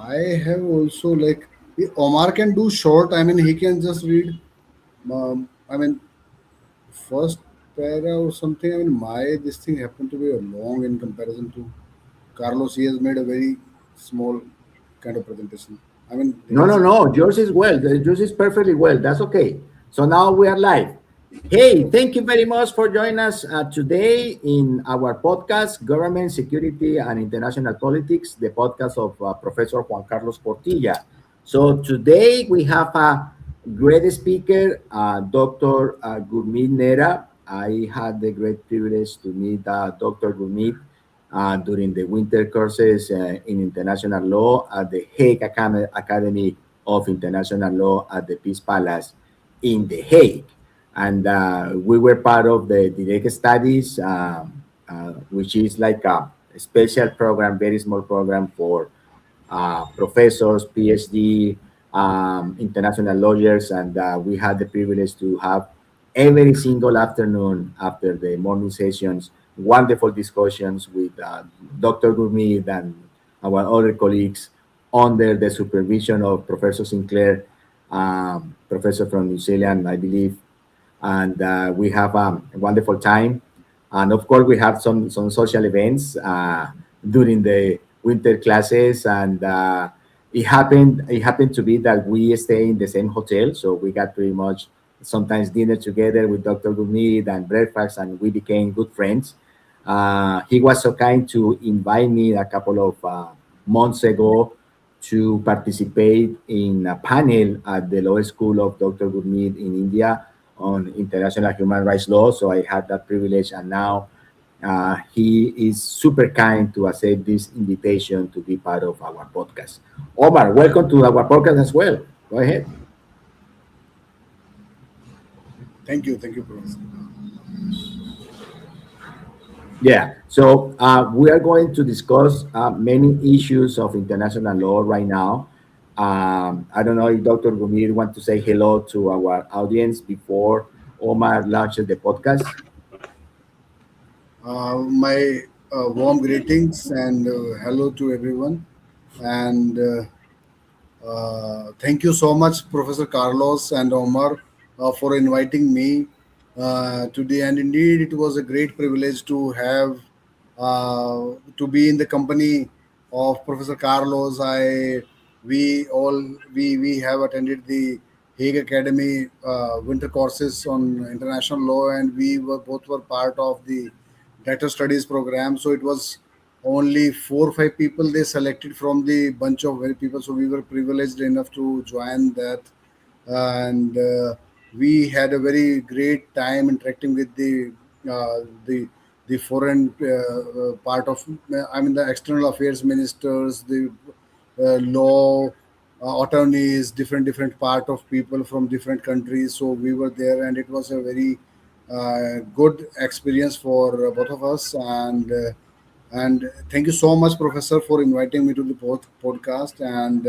I have also like Omar can do short. I mean, he can just read. I mean, first para or something. I mean, my this thing happened to be a long in comparison to Carlos. He has made a very small kind of presentation. I mean, No, no, his no. Yours is well. Yours is perfectly well. That's okay. So now we are live. Hey, thank you very much for joining us today in our podcast, Government, Security, and International Politics, the podcast of Professor Juan Carlos Portilla. So today we have a great speaker, Dr. Gurmeet Nera. I had the great privilege to meet Dr. Gurmeet during the winter courses in international law at the Hague Academy of International Law at the Peace Palace in The Hague. And we were part of the direct studies, which is like a special program, very small program for professors, PhD, international lawyers, and we had the privilege to have every single afternoon after the morning sessions, wonderful discussions with Dr. Gurmeet and our other colleagues under the supervision of Professor Sinclair, professor from New Zealand, I believe, and we have a wonderful time. And of course, we have some social events during the winter classes, and it happened to be that we stay in the same hotel, so we got pretty much sometimes dinner together with Dr. Gumid and breakfast, and we became good friends. He was so kind to invite me a couple of months ago to participate in a panel at the Law School of Dr. Gurmeet in India on international human rights law. So I had that privilege, and now he is super kind to accept this invitation to be part of our podcast. Omar, welcome to our podcast as well. Go ahead. thank you, Professor. Yeah, so we are going to discuss many issues of international law right now. I don't know if Dr. Gumir want to say hello to our audience before Omar launches the podcast. My warm greetings and hello to everyone. And thank you so much, Professor Carlos and Omar, for inviting me today. And indeed, it was a great privilege to have to be in the company of Professor Carlos. We have attended the Hague Academy winter courses on international law, and we were both were part of the data studies program. So it was only 4 or 5 people they selected from the bunch of very people. So we were privileged enough to join that, and we had a very great time interacting with uh, the the foreign part of, I mean, the external affairs ministers, the law attorneys, different part of people from different countries. So we were there, and it was a very good experience for both of us. And thank you so much, Professor, for inviting me to the podcast. And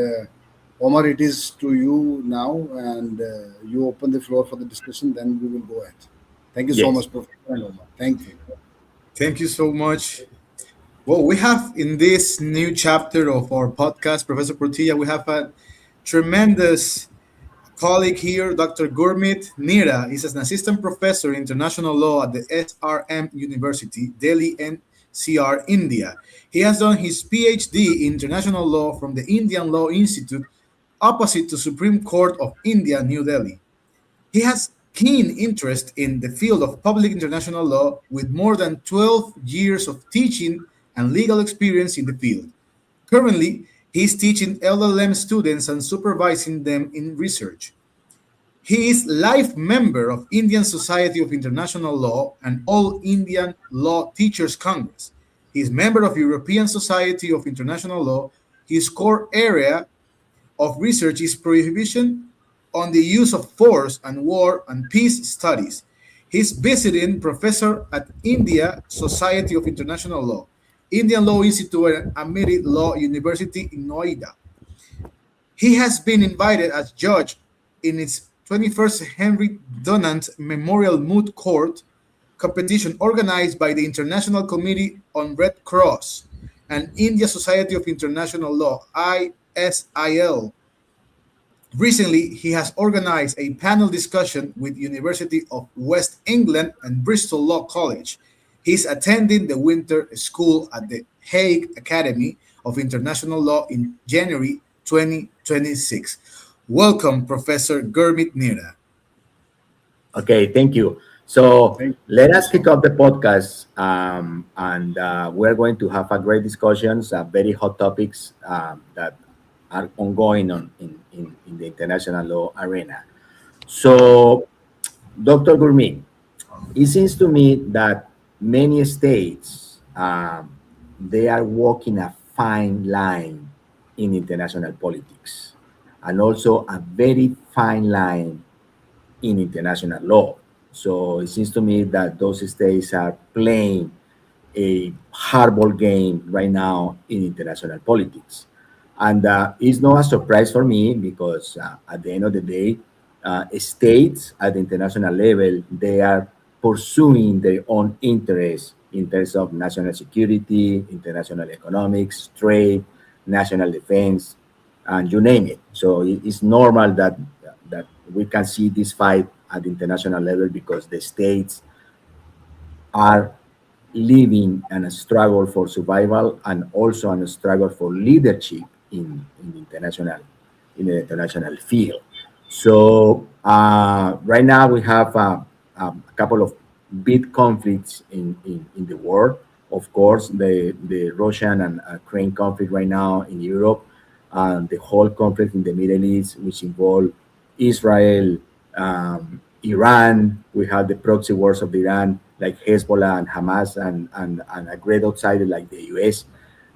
Omar, it is to you now, and you open the floor for the discussion. Then we will go ahead. Thank you so Yes. much, Professor and Omar. Thank you. Thank you so much. Well, we have in this new chapter of our podcast, Professor Portilla, we have a tremendous colleague here, Dr. Gurmeet Nira. He's an assistant professor in international law at the SRM University, Delhi NCR, India. He has done his PhD in international law from the Indian Law Institute, opposite to Supreme Court of India, New Delhi. He has keen interest in the field of public international law with more than 12 years of teaching and legal experience in the field. Currently, he is teaching LLM students and supervising them in research. He is life member of Indian Society of International Law and All Indian Law Teachers Congress. He is member of European Society of International Law. His core area of research is prohibition on the use of force and war and peace studies. He's visiting professor at India Society of International Law, Indian Law Institute, and Amity Law University in Noida. He has been invited as judge in its 21st Henry Dunant Memorial Moot Court competition organized by the International Committee on Red Cross and India Society of International Law, SIL. Recently, he has organized a panel discussion with University of West England and Bristol Law College. He's attending the winter school at the Hague Academy of International Law in January 2026. Welcome, Professor Gurmit Nira. Okay, thank you. So Thank let you us so kick off the podcast, and we're going to have a great discussions, very hot topics that are ongoing in the international law arena. So, Dr. Gurmeet, it seems to me that many states they are walking a fine line in international politics, and also a very fine line in international law. So it seems to me that those states are playing a hardball game right now in international politics. And it's not a surprise for me because at the end of the day, states at the international level, they are pursuing their own interests in terms of national security, international economics, trade, national defense, and you name it. So it's normal that we can see this fight at the international level because the states are living in a struggle for survival and also in a struggle for leadership in the international field. So right now we have a couple of big conflicts in the world. Of course, the Russian and Ukraine conflict right now in Europe, and the whole conflict in the Middle East, which involve Israel, Iran. We have the proxy wars of Iran, like Hezbollah and Hamas, and a great outsider like the US,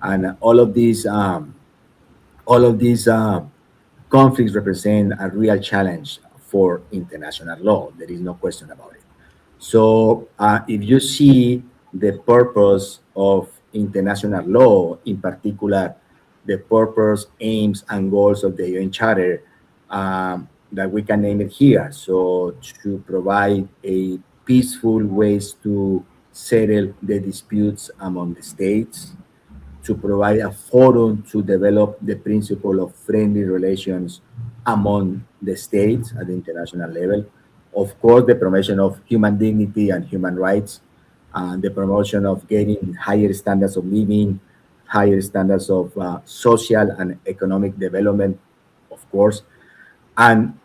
and all of these conflicts represent a real challenge for international law. There is no question about it. So, if you see the purpose of international law, in particular, the purpose, aims, and goals of the UN Charter, that we can name it here. So, to provide a peaceful ways to settle the disputes among the states, to provide a forum to develop the principle of friendly relations among the states at the international level. Of course, the promotion of human dignity and human rights, and the promotion of getting higher standards of living, higher standards of social and economic development, of course, and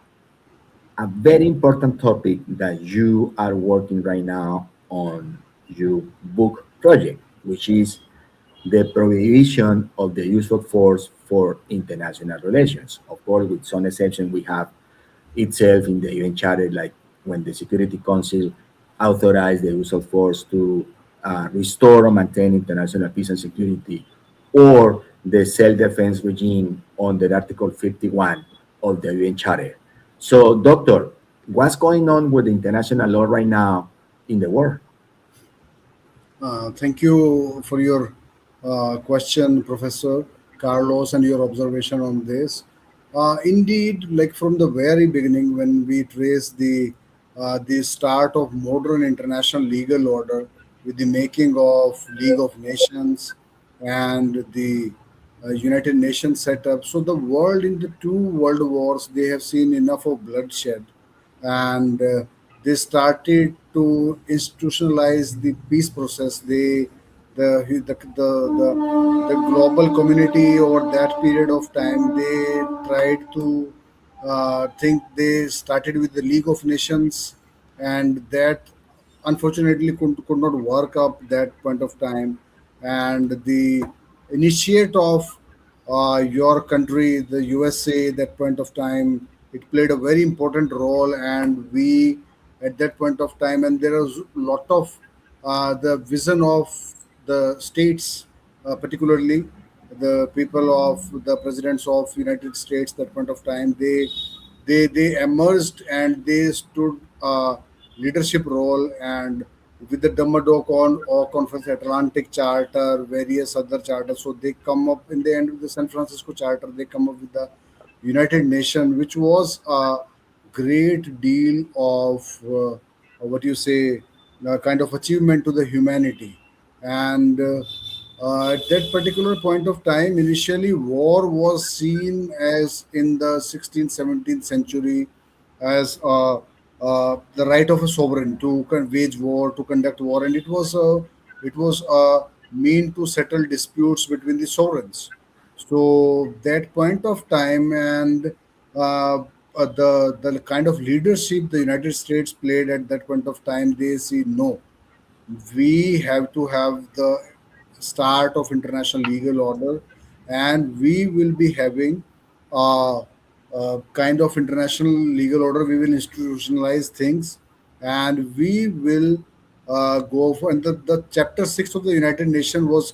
a very important topic that you are working right now on your book project, which is the prohibition of the use of force for international relations. Of course, with some exception, we have itself in the UN Charter, like when the Security Council authorized the use of force to restore or maintain international peace and security, or the self-defense regime under Article 51 of the UN Charter. So, Doctor, what's going on with international law right now in the world? Thank you for your question, Professor Carlos, and your observation on this. Indeed, like from the very beginning, when we trace the start of modern international legal order with the making of League of Nations and the United Nations setup, so the world in the two world wars they have seen enough of bloodshed, and they started to institutionalize the peace process. The global community over that period of time they tried to think they started with the League of Nations, and that unfortunately could not work up that point of time. And the initiate of your country, the USA, that point of time, it played a very important role, and we at that point of time, and there was a lot of the vision of the states, particularly the people of the presidents of United States, that point of time, they emerged and they stood leadership role, and with the Dummadog or Conference Atlantic Charter, various other charters. So they come up in the end of the San Francisco Charter. They come up with the United Nations, which was a great deal of what you say, kind of achievement to the humanity. And At that particular point of time, initially war was seen as in the 16th, 17th century as the right of a sovereign to wage war, to conduct war, and it was a mean to settle disputes between the sovereigns. So that point of time and the kind of leadership the United States played at that point of time, they see no, we have to have the start of international legal order, and we will be having a kind of international legal order. We will institutionalize things, and we will go for. And the chapter 6 of the United Nations was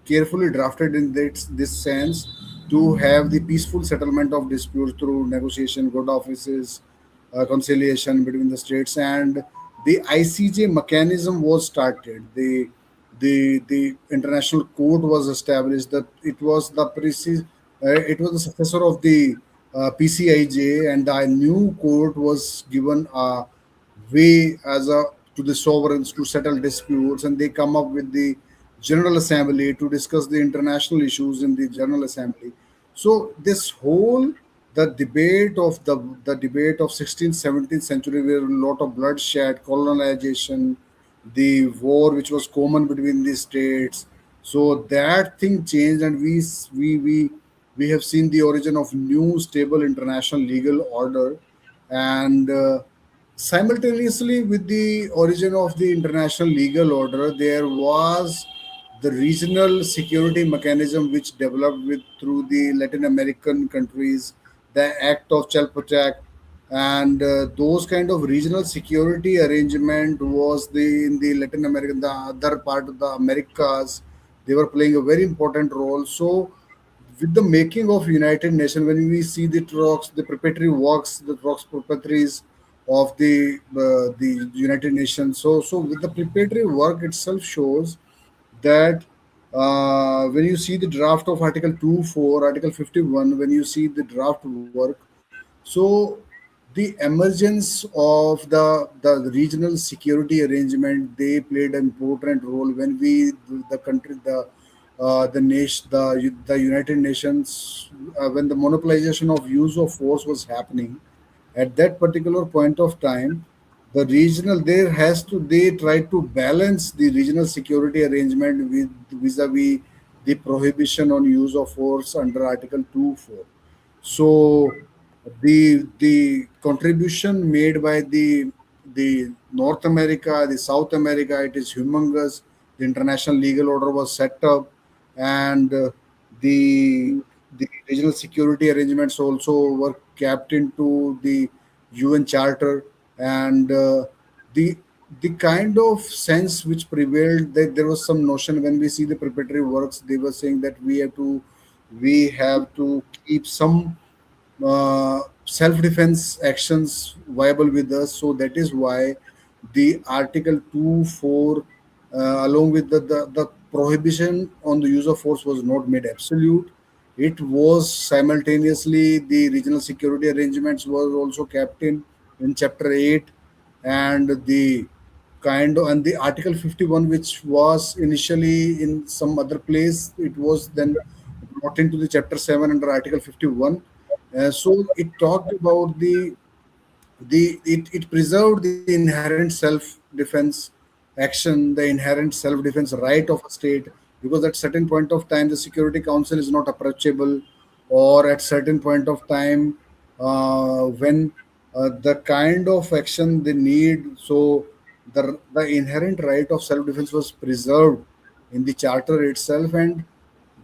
carefully drafted in this sense to have the peaceful settlement of disputes through negotiation, good offices, conciliation between the states, and the ICJ mechanism was started. The international court was established. That it was the successor of the PCIJ, and the new court was given a way as a to the sovereigns to settle disputes, and they come up with the General Assembly to discuss the international issues in the General Assembly. So this whole the debate of 16th 17th century, where a lot of bloodshed, colonization, the war which was common between the states. So that thing changed, and we have seen the origin of new stable international legal order, and simultaneously with the origin of the international legal order, there was the regional security mechanism which developed with through the Latin American countries, the Act of Chalpachak, and those kind of regional security arrangement was the in the Latin America, the other part of the Americas, they were playing a very important role. So with the making of United Nations, when we see the talks, the preparatory works, the talks preparatories of the United Nations. So with the preparatory work itself shows that when you see the draft of Article 2.4, Article 51, when you see the draft work, so the emergence of the regional security arrangement, they played an important role when the country the nation the United Nations, when the monopolization of use of force was happening at that particular point of time, the regional there has to they try to balance the regional security arrangement with vis-a-vis the prohibition on use of force under Article 2.4. So the contribution made by the North America, the South America, it is humongous. The international legal order was set up, and the the regional security arrangements also were capped into the UN Charter, and the the kind of sense which prevailed, that there was some notion when we see the preparatory works, they were saying that we have to keep some self-defense actions viable with us. So that is why the Article 2.4, along with the prohibition on the use of force, was not made absolute. It was simultaneously the regional security arrangements was also kept in Chapter 8, and the and the Article 51, which was initially in some other place, it was then brought into the Chapter 7 under Article 51. So it talked about it preserved the inherent self-defense action, the inherent self-defense right of a state, because at certain point of time the Security Council is not approachable, or at certain point of time when the kind of action they need. So the inherent right of self-defense was preserved in the charter itself, and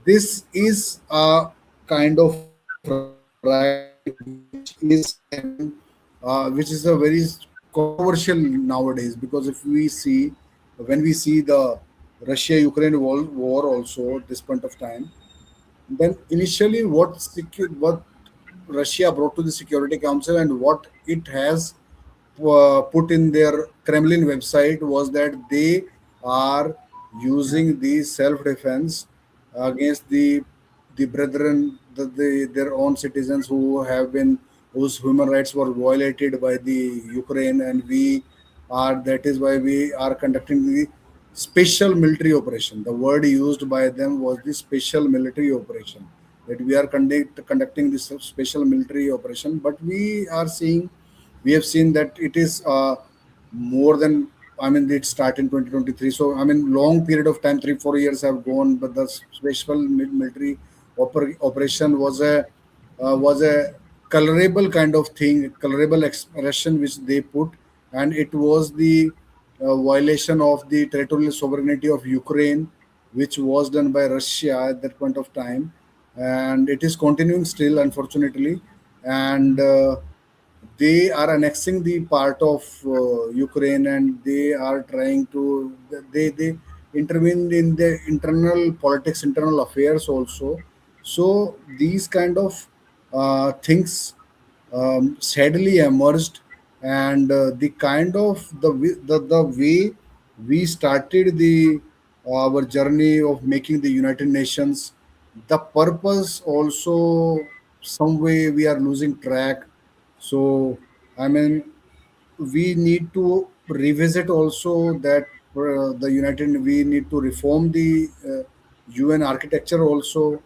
this is a kind of right which is a very controversial nowadays, because if we see when we see the Russia-Ukraine war also at this point of time, then initially what Russia brought to the Security Council and what it has put in their Kremlin website was that they are using the self-defense against the brethren, their own citizens who have been whose human rights were violated by the Ukraine, and we are that is why we are conducting special military operation. The word used by them was the special military operation. That we are conducting this special military operation, but we have seen that it is more than. I mean, it started in 2023. So I mean, long period of time, 3 4 years have gone, but the special military operation was a colorable kind of thing, colorable expression which they put, and it was the violation of the territorial sovereignty of Ukraine, which was done by Russia at that point of time, and it is continuing still, unfortunately, and they are annexing the part of Ukraine, and they are trying to they intervene in the internal politics, internal affairs also. So these kind of things sadly emerged, and the kind of the way we started the our journey of making the United Nations, the purpose also some way we are losing track. So I mean, we need to revisit also that the United, we need to reform the UN architecture also,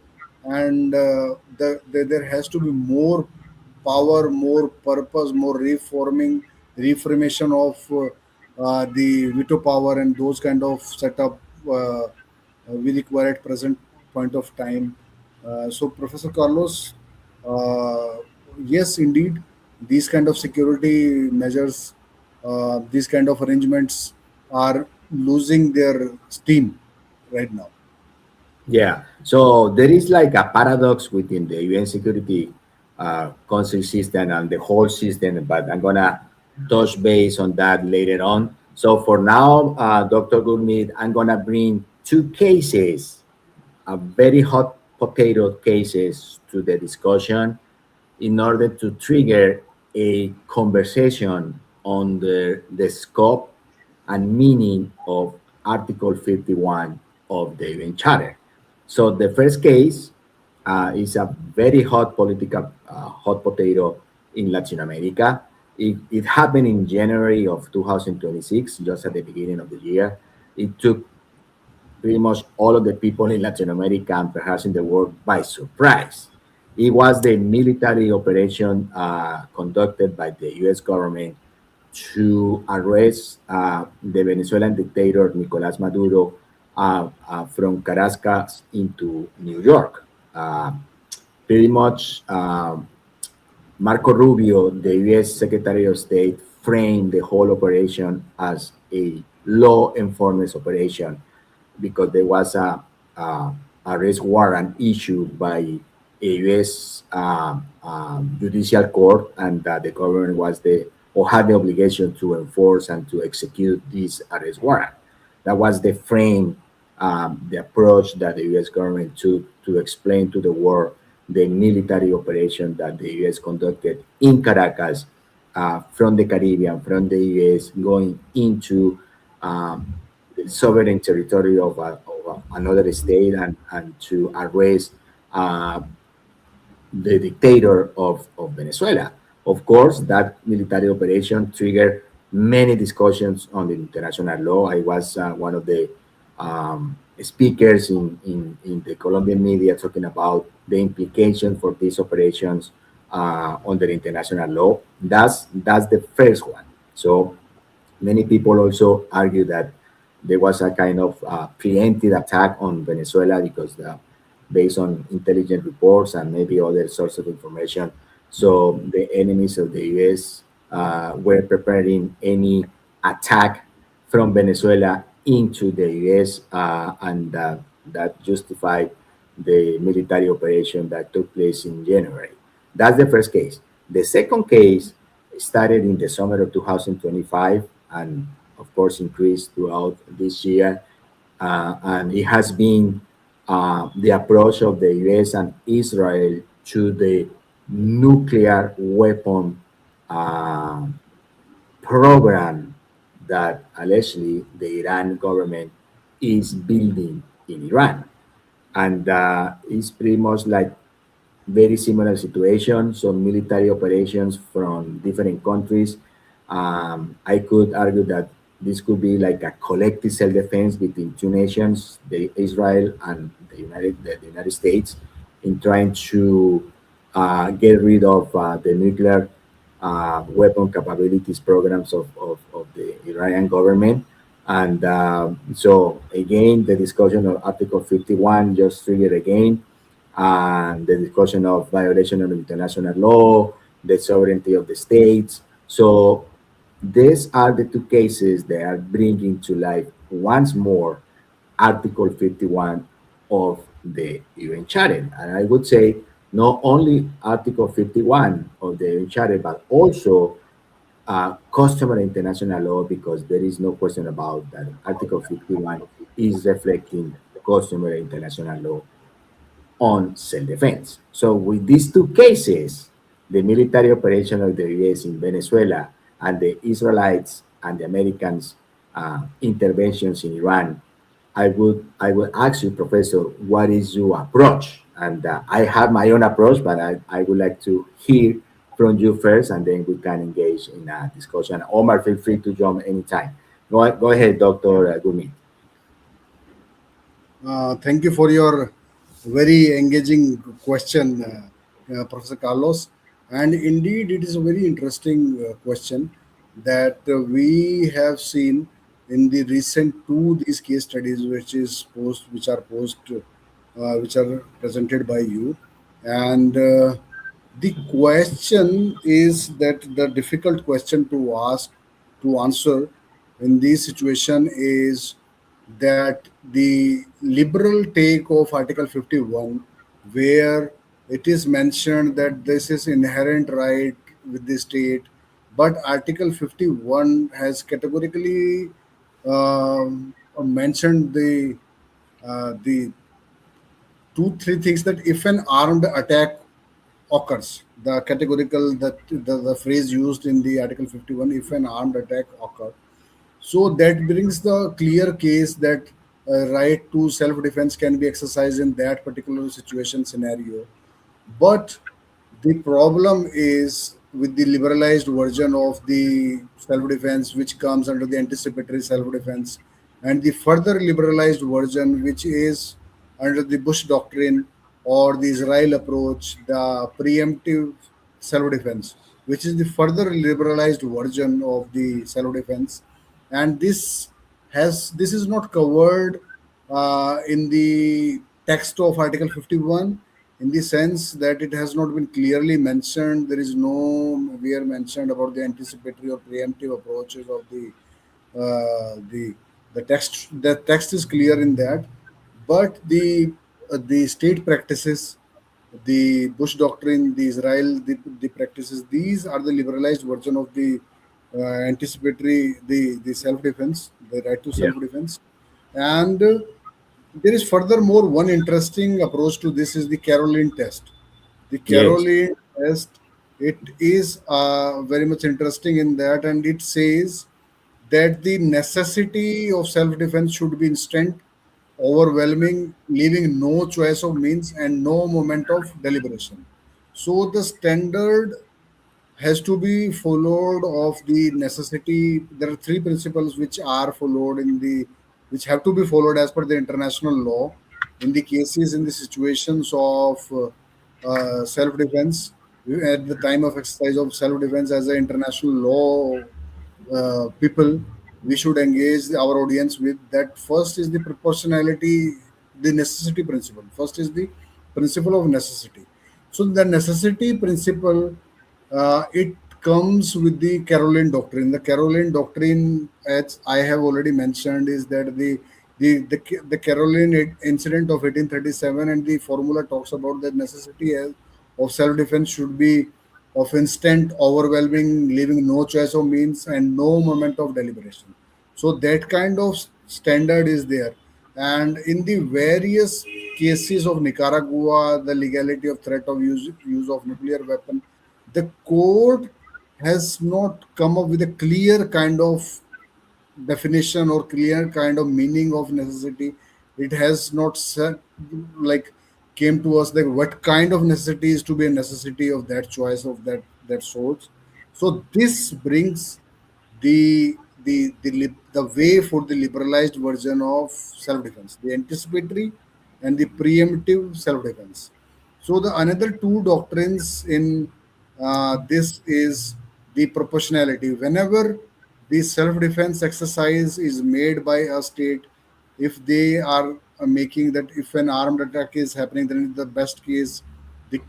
and there has to be more power, more purpose, more reformation of the veto power and those kind of setup we require at present point of time. So, Professor Carlos, uh, yes, indeed, these kind of security measures, these kind of arrangements are losing their steam right now. Yeah. So there is like a paradox within the UN Security Council system and the whole system, but I'm gonna touch base on that later on. So for now, Dr. Gurmeet, I'm gonna bring two cases, very hot potato cases to the discussion in order to trigger a conversation on the scope and meaning of Article 51 of the UN Charter. So the first case is a very hot political hot potato in Latin America. It happened in January of 2026, just at the beginning of the year. It took pretty much all of the people in Latin America and perhaps in the world by surprise. It was the military operation conducted by the US government to arrest the Venezuelan dictator Nicolas Maduro from Caracas into New York. Pretty much, Marco Rubio, the US Secretary of State, framed the whole operation as a law enforcement operation because there was a arrest warrant issued by a U.S. Judicial court, and the government was the or had the obligation to enforce and to execute this arrest warrant. That was the frame, the approach that the U.S. government took to explain to the world the military operation that the U.S. conducted in Caracas from the Caribbean, from the U.S. going into sovereign territory of another state and to arrest uh, the dictator of Venezuela. Of course, that military operation triggered many discussions on the international law. I was one of the speakers in the Colombian media talking about the implications for these operations under international law. That's the first one. So many people also argue that there was a kind of preemptive attack on Venezuela because based on intelligence reports and maybe other sources of information. So the enemies of the US were preparing any attack from Venezuela into the US, and that justified the military operation that took place in January. That's the first case. The second case started in the summer of 2025 and, of course, increased throughout this year. And it has been the approach of the US and Israel to the nuclear weapon uh, program that allegedly the Iran government is building in Iran. And it's pretty much like very similar situation, so military operations from different countries. I could argue that this could be like a collective self-defense between two nations, the Israel and the United States, in trying to get rid of the nuclear weapon capabilities programs of the Iranian government. And so again, the discussion of Article 51 just triggered again, and the discussion of violation of international law, the sovereignty of the states. So these are the two cases that are bringing to life once more Article 51 of the UN Charter. And I would say not only Article 51 of the UN Charter, but also customary international law, because there is no question about that. Article 51 is reflecting customary international law on self-defense. So with these two cases, the military operation of the U.S. in Venezuela and the Israelites and the Americans' interventions in Iran, I would ask you, Professor, what is your approach? And I have my own approach, but I would like to hear from you first, and then we can engage in a discussion. Omar, feel free to jump anytime. Go ahead, Dr. Gumi. Thank you for your very engaging question, Professor Carlos. And indeed, it is a very interesting question that we have seen in the recent two these case studies, which are presented by you. And the question is that the difficult question to ask, to answer in this situation is that the liberal take of Article 51, where it is mentioned that this is inherent right with the state, but Article 51 has categorically mentioned the two three things, that if an armed attack occurs, the categorical, the phrase used in the Article 51, if an armed attack occurs, so that brings the clear case that right to self-defense can be exercised in that particular situation scenario. But the problem is with the liberalized version of the self-defense, which comes under the anticipatory self-defense, and the further liberalized version, which is under the Bush doctrine or the Israel approach, the preemptive self-defense, which is the further liberalized version of the self-defense. And this is not covered in the text of Article 51, in the sense that it has not been clearly mentioned. There is no where mentioned about the anticipatory or preemptive approaches of the text. The text is clear in that, but the state practices, the Bush doctrine, the Israel, the practices, these are the liberalized version of the anticipatory, the self defense, the right to Yeah. self defense. And there is furthermore one interesting approach to this is the Caroline test. The Yes. Caroline test, it is very much interesting in that, and it says that the necessity of self defense should be instant, overwhelming, leaving no choice of means and no moment of deliberation. So the standard has to be followed of the necessity. There are three principles which are followed in the, which have to be followed as per the international law in the cases, in the situations of self-defense, at the time of exercise of self-defense. As an international law people, we should engage our audience with that. First is the proportionality, the necessity principle. First is the principle of necessity. So the necessity principle, it comes with the Caroline doctrine. The Caroline doctrine, as I have already mentioned, is that the Caroline incident of 1837, and the formula talks about the necessity of self-defense should be of instant, overwhelming, leaving no choice of means and no moment of deliberation. So that kind of standard is there. And in the various cases of Nicaragua, the legality of threat of use of nuclear weapon, the court has not come up with a clear kind of definition or clear kind of meaning of necessity. It has not said, like, came to us like what kind of necessity is to be a necessity of that choice of that sort. So this brings the the way for the liberalized version of self-defense, the anticipatory and the preemptive self-defense. So the another two doctrines in this is the proportionality. Whenever the self-defense exercise is made by a state, if they are making that, if an armed attack is happening, then in the best case, the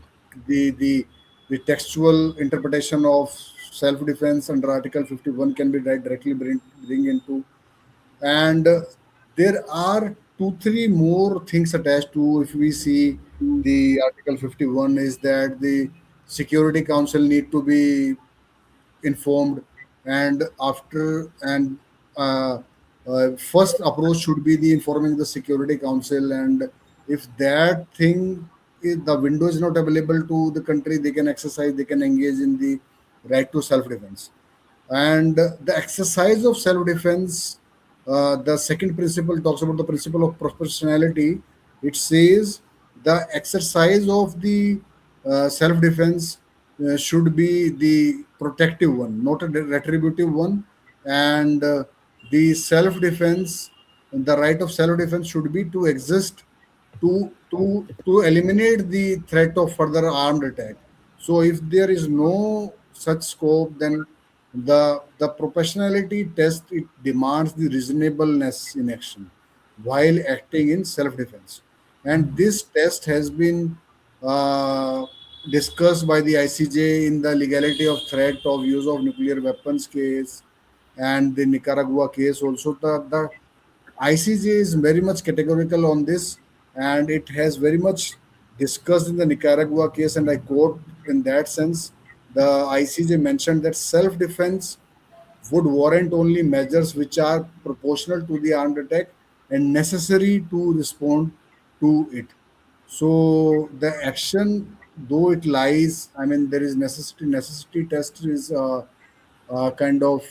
the the the textual interpretation of self-defense under Article 51 can be directly bring into, and there are two three more things attached to. If we see the Article 51 is that the Security Council need to be informed, and after and first approach should be the informing the Security Council, and if that thing, if the window is not available to the country, they can exercise, they can engage in the right to self-defense. And the exercise of self-defense, the second principle talks about the principle of proportionality. It says the exercise of the self-defense should be the protective one, not a retributive one. And the self-defense, the right of self-defense should be to exist to eliminate the threat of further armed attack. So if there is no such scope, then the proportionality test, it demands the reasonableness in action while acting in self-defense, and this test has been uh, discussed by the ICJ in the legality of threat of use of nuclear weapons case, and the Nicaragua case also. The ICJ is very much categorical on this, and it has very much discussed in the Nicaragua case. And I quote, in that sense, the ICJ mentioned that self defense would warrant only measures which are proportional to the armed attack and necessary to respond to it. So the action, though it lies, I mean, there is necessity test is kind of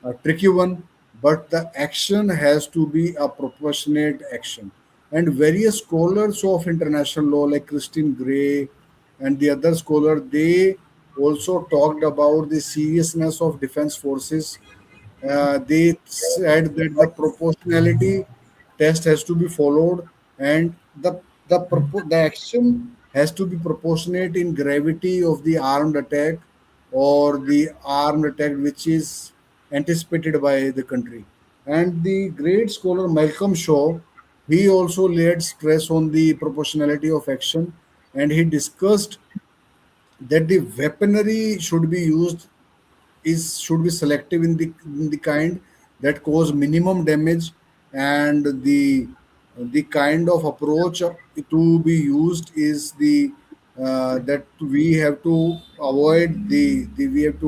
a tricky one, but the action has to be a proportionate action. And various scholars of international law, like Christine Gray and the other scholar, they also talked about the seriousness of defense forces. They said that the proportionality test has to be followed, and the action has to be proportionate in gravity of the armed attack or the armed attack which is anticipated by the country. And the great scholar Malcolm Shaw, he also laid stress on the proportionality of action, and he discussed that the weaponry should be used is should be selective in the kind that cause minimum damage, and the kind of approach to be used is the that we have to avoid the we have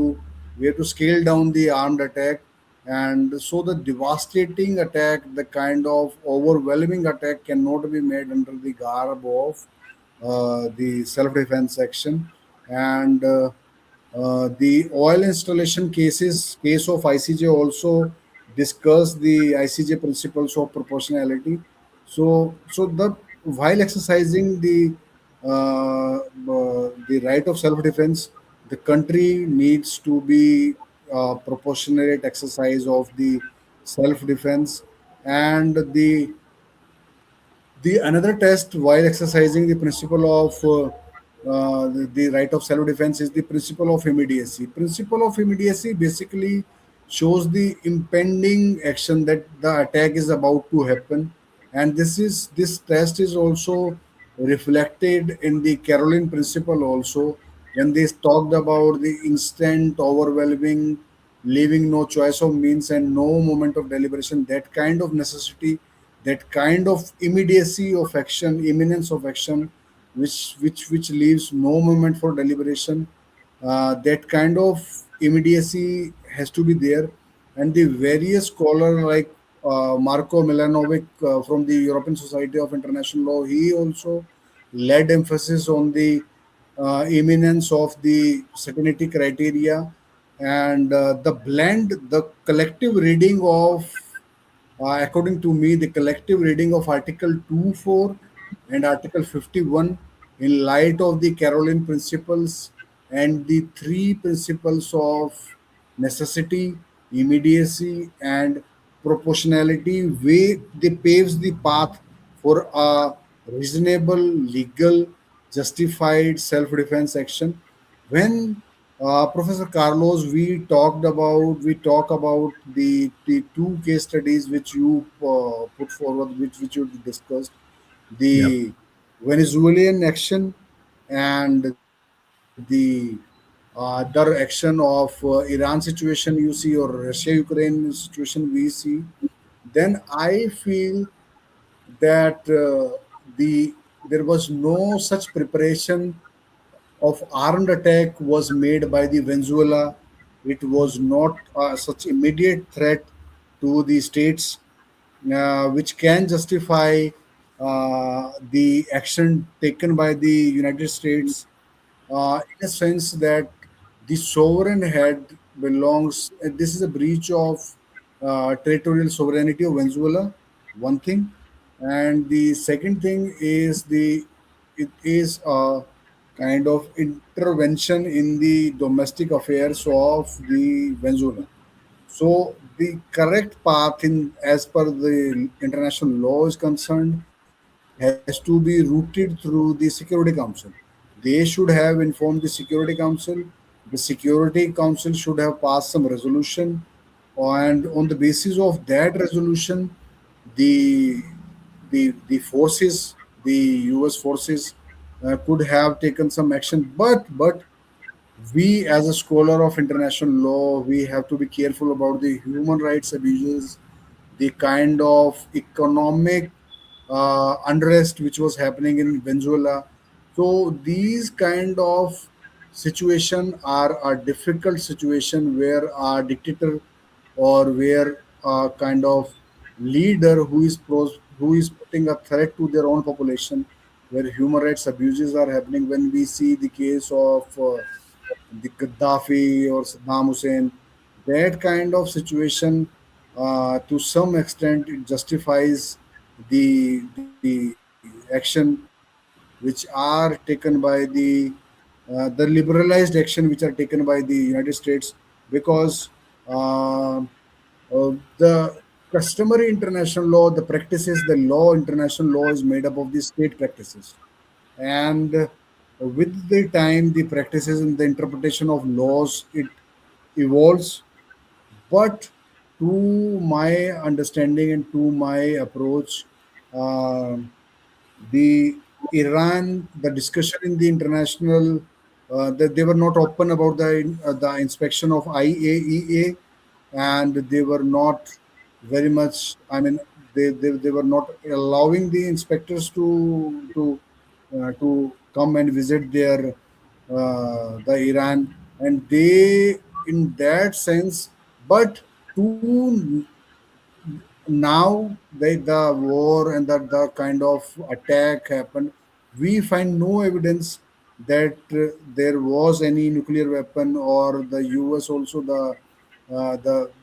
to scale down the armed attack. And so the devastating attack, the kind of overwhelming attack, cannot be made under the garb of the self-defense action. And the oil installation case of ICJ also discuss the ICJ principles of proportionality. So the while exercising the right of self-defense, the country needs to be proportionate exercise of the self-defense. And the another test while exercising the principle of the right of self-defense is the principle of immediacy. Principle of immediacy basically shows the impending action that the attack is about to happen, and this test is also reflected in the Caroline principle also, when they talked about the instant, overwhelming, leaving no choice of means and no moment of deliberation. That kind of necessity, that kind of immediacy of action, imminence of action, which leaves no moment for deliberation. That kind of immediacy has to be there. And the various scholar like Marco Milanovic from the European Society of International Law, he also laid emphasis on the imminence of the certainty criteria, and the collective reading of, according to me, the collective reading of Article 24 and Article 51 in light of the Caroline principles and the three principles of necessity immediacy, and proportionality, way they paves the path for a reasonable, legal, justified self-defense action. When Professor Carlos, we talk about the two case studies which you put forward, which you discussed, Yeah. the Venezuelan action and the action of Iran situation you see, or Russia Ukraine situation we see, then I feel that the there was no such preparation of armed attack was made by the Venezuela. It was not such immediate threat to the states which can justify the action taken by the United States, in a sense that the sovereign head belongs. This is a breach of territorial sovereignty of Venezuela. One thing, and the second thing is it is a kind of intervention in the domestic affairs of the Venezuela. So the correct path, in as per the international law is concerned, has to be rooted through the Security Council. They should have informed the Security Council. The Security Council should have passed some resolution, and on the basis of that resolution, the the forces, the U.S. forces, could have taken some action. But we, as a scholar of international law, we have to be careful about the human rights abuses, the kind of economic unrest which was happening in Venezuela. So these kind of situation are a difficult situation where a dictator, or where a kind of leader who is putting a threat to their own population, where human rights abuses are happening. When we see the case of the Gaddafi or Saddam Hussein, that kind of situation, to some extent, it justifies the action which are taken by the liberalized action which are taken by the United States, because uh, the customary international law, the practices, the law, international law is made up of the state practices, and with the time, the practices and the interpretation of laws, it evolves. But to my understanding and to my approach, uh, the Iran, the discussion in the international, that they were not open about the inspection of IAEA, and they were not very much. I mean, they were not allowing the inspectors to come and visit their the Iran, and they, in that sense, but to now the war and the kind of attack happened, we find no evidence that there was any nuclear weapon, or the US also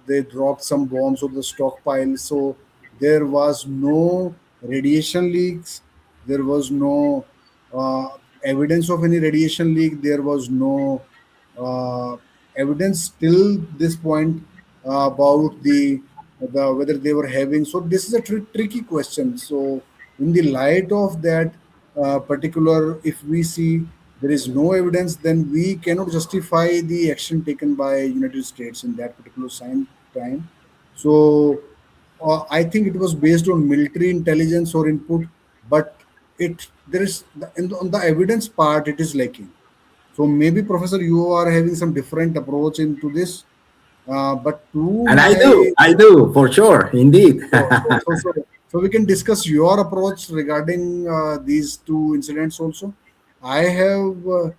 they dropped some bombs on the stockpile. So there was no radiation leaks, there was no uh, evidence of any radiation leak, there was no uh, evidence till this point about the whether they were having. So this is a tricky question. So in the light of that particular, if we see there is no evidence, then we cannot justify the action taken by United States in that particular time. So I think it was based on military intelligence or input, but it there is on the evidence part it is lacking. So maybe, Professor, you are having some different approach into this. But to And my I do for sure, indeed. so we can discuss your approach regarding these two incidents also. I have uh,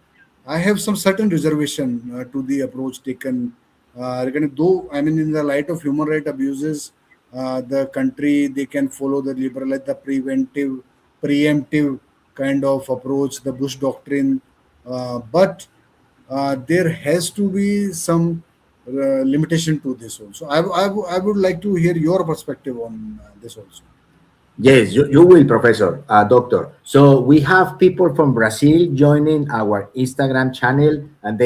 I have some certain reservation to the approach taken regarding, though I mean, in the light of human right abuses, the country, they can follow the liberal, like the preemptive kind of approach, the Bush doctrine, but there has to be some limitation to this also. I would like to hear your perspective on this also. Yes, you will, Professor, Doctor. So we have people from Brazil joining our Instagram channel, and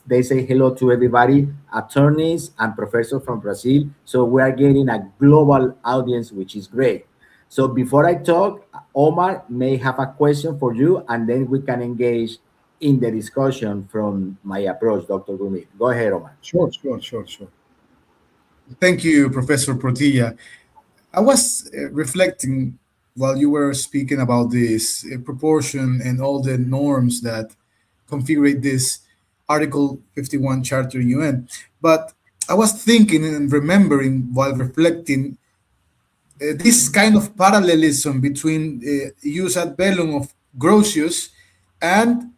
they say hello to everybody, attorneys and professors from Brazil. So we are getting a global audience, which is great. So before I talk, Omar may have a question for you, and then we can engage in the discussion from my approach, Dr. Gurmit. Go ahead, Omar. Sure, sure, sure, sure. Thank you, Professor Portilla. I was reflecting while you were speaking about this proportion and all the norms that configure this Article 51 Charter UN. But I was thinking and remembering while reflecting this kind of parallelism between use ad bellum of Grotius and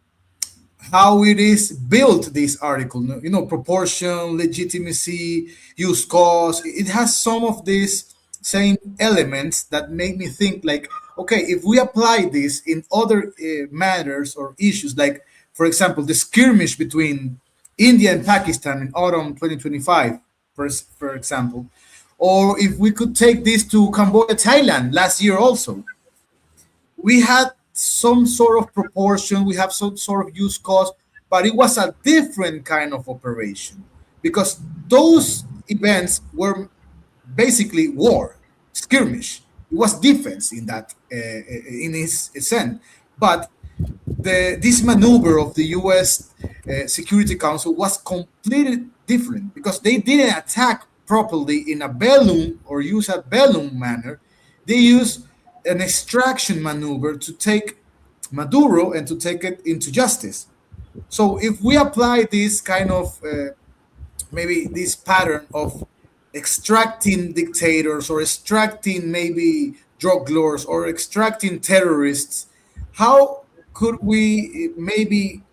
how it is built, this article, proportion, legitimacy, use cause. It has some of these same elements that make me think like, okay, if we apply this in other matters or issues, like for example the skirmish between India and Pakistan in autumn 2025, for example, or if we could take this to Cambodia, Thailand last year also, we had some sort of proportion, we have some sort of use cost, but it was a different kind of operation because those events were basically war, skirmish. It was defense in that, in its sense. But this maneuver of the U.S. Security Council was completely different because they didn't attack properly in a bellum or use a bellum manner. They used an extraction maneuver to take Maduro and to take it into justice. So if we apply this kind of maybe this pattern of extracting dictators or extracting maybe drug lords or extracting terrorists, how could we maybe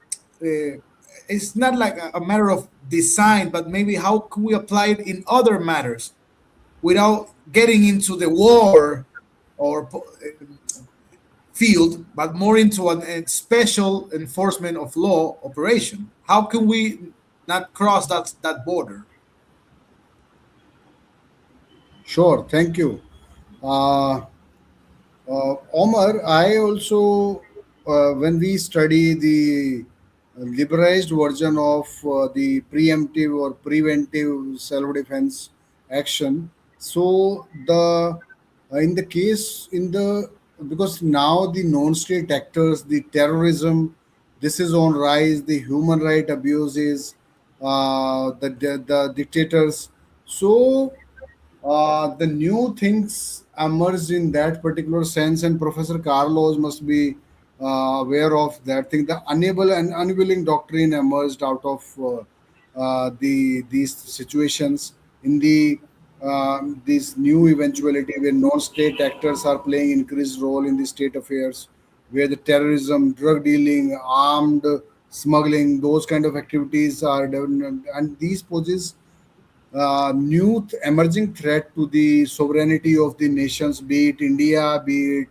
it's not like a matter of design, but maybe how could we apply it in other matters without getting into the war or field, but more into a special enforcement of law operation? How can we not cross that border? Sure, thank you. Uh, Omar, I also, when we study the liberalized version of the preemptive or preventive self-defense action, so the in the case in the because now the non-state actors, the terrorism, this is on rise, the human right abuses, the dictators. So the new things emerged in that particular sense, and Professor Carlos must be aware of that thing. The unable and unwilling doctrine emerged out of these situations in the this new eventuality where non-state actors are playing increased role in the state affairs, where the terrorism, drug dealing, armed smuggling, those kind of activities are done, and these poses new emerging threat to the sovereignty of the nations, be it India, be it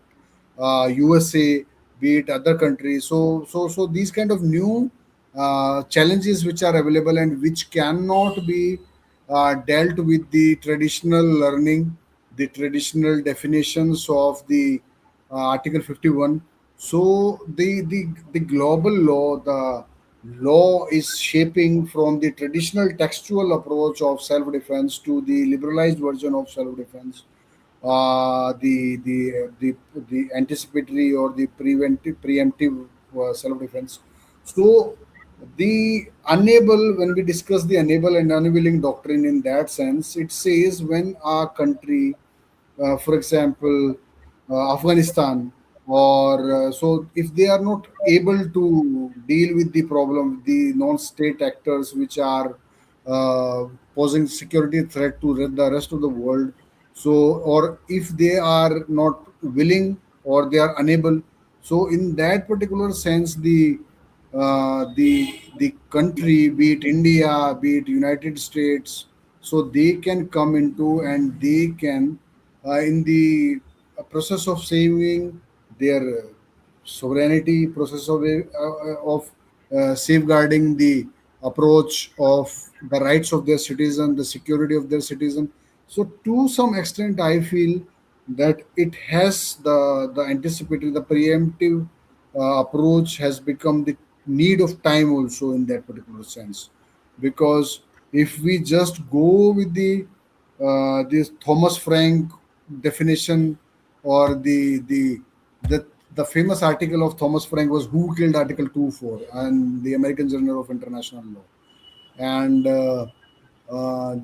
USA, be it other countries. So these kind of new challenges which are available and which cannot be dealt with the traditional learning, the traditional definitions of the Article 51. So the global law, the law is shaping from the traditional textual approach of self-defense to the liberalized version of self-defense, the anticipatory or the preemptive self-defense. So the unable, when we discuss the unable and unwilling doctrine in that sense, it says when a country, for example, Afghanistan, or so if they are not able to deal with the problem, the non-state actors which are uh, posing security threat to the rest of the world, so or if they are not willing or they are unable, so in that particular sense, the country, be it India, be it United States, so they can come into and they can in the process of saving their sovereignty, process of safeguarding the approach of the rights of their citizen, the security of their citizen. So to some extent, I feel that it has the anticipatory, the preemptive approach has become the need of time also in that particular sense. because if we just go with the this Thomas Frank definition, or the the famous article of Thomas Frank was "Who killed Article 24" and the American Journal of International Law, and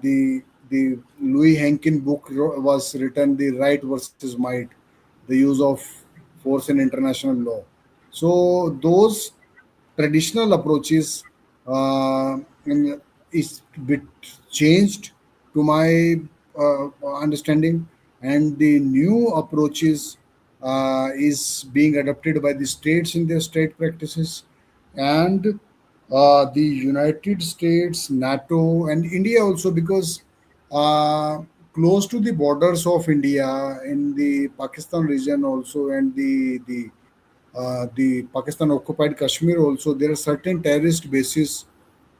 the Louis Henkin book was written, "The Right versus Might: The Use of Force in International Law." So those traditional approaches in, is bit changed to my understanding, and the new approaches is being adopted by the states in their state practices, and the United States, NATO, and India also, because uh, close to the borders of India in the Pakistan region also, and the Pakistan occupied Kashmir also, there are certain terrorist bases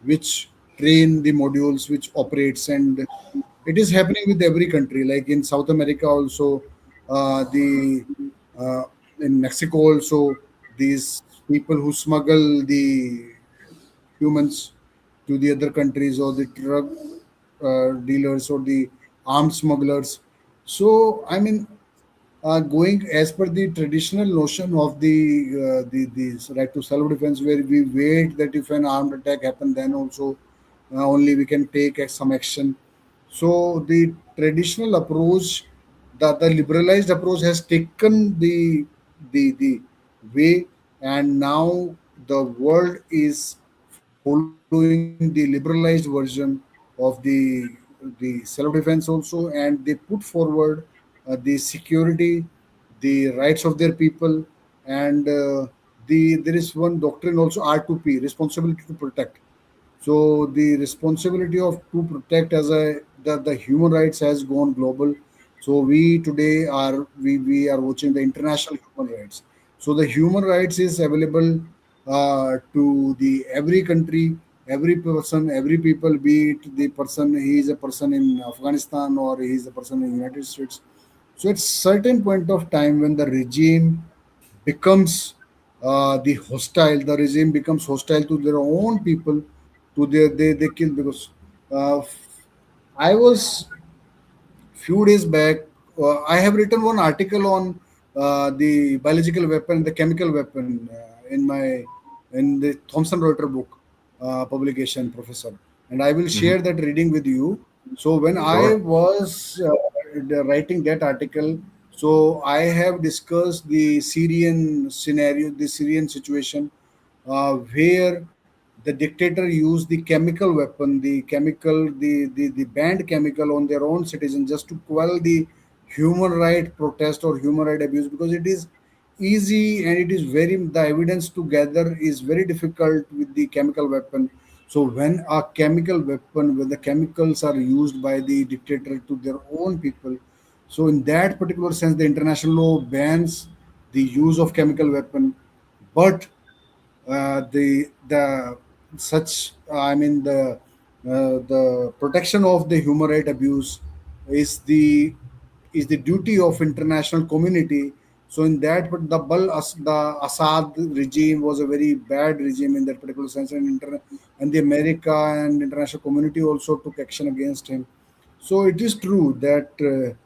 which train the modules which operates, and it is happening with every country. Like in South America also, the in Mexico also, these people who smuggle the humans to the other countries, or the drug dealers, or the armed smugglers. So I mean, going as per the traditional notion of the right to self defense, where we wait that if an armed attack happen, then also only we can take some action. So the traditional approach, the liberalized approach, has taken the way, and now the world is following the liberalized version of the self defense also, and they put forward the security, the rights of their people, and there is one doctrine also, R2P, responsibility to protect. So the responsibility of to protect as the human rights has gone global. So we today we are watching the international human rights. So the human rights is available to the every country, every person, every people. Be it the person, he is a person in Afghanistan, or he is a person in United States. So at certain point of time, when the regime becomes the regime becomes hostile to their own people, to their they kill, because uh, I was few days back, I have written one article on the biological weapon, the chemical weapon, in the Thomson Reuters book publication, professor, and I will Mhm. share that reading with you. So when I Sure. was writing that article, so I have discussed the Syrian scenario, the Syrian situation, where the dictator used the chemical weapon, the banned chemical on their own citizens, just to quell the human right protest or human right abuse, because it is easy, and it is very, the evidence to gather is very difficult with the chemical weapon. So when a chemical weapon, where the chemicals are used by the dictator to their own people, so in that particular sense, the international law bans the use of chemical weapon. But the such I mean the protection of the human right abuse is the duty of international community. So in that, but the Assad regime was a very bad regime in that particular sense, and the America and international community also took action against him. So it is true that the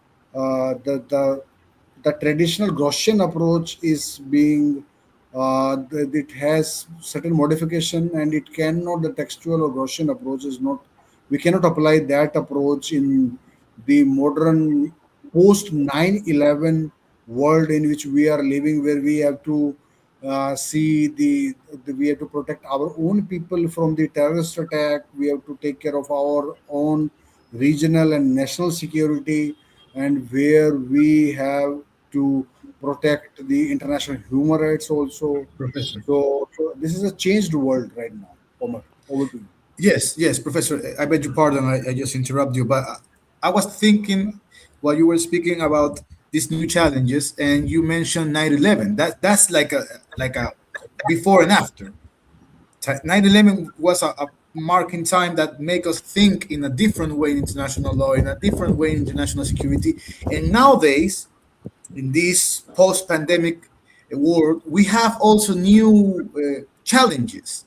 traditional Gaussian approach is being it has certain modification, and it cannot, the textual or Gaussian approach is not, we cannot apply that approach in the modern post 9/11 world in which we are living, where we have to see we have to protect our own people from the terrorist attack. We have to take care of our own regional and national security, and where we have to protect the international human rights also. Professor. So this is a changed world right now. Omar, over to you. Yes, yes, Professor. I beg your pardon. I just interrupt you, but I was thinking while you were speaking about these new challenges, and you mentioned 9/11. That's like a before and after. 9/11 was a marking time that make us think in a different way in international law, in a different way in international security. And nowadays, in this post-pandemic world, we have also new challenges.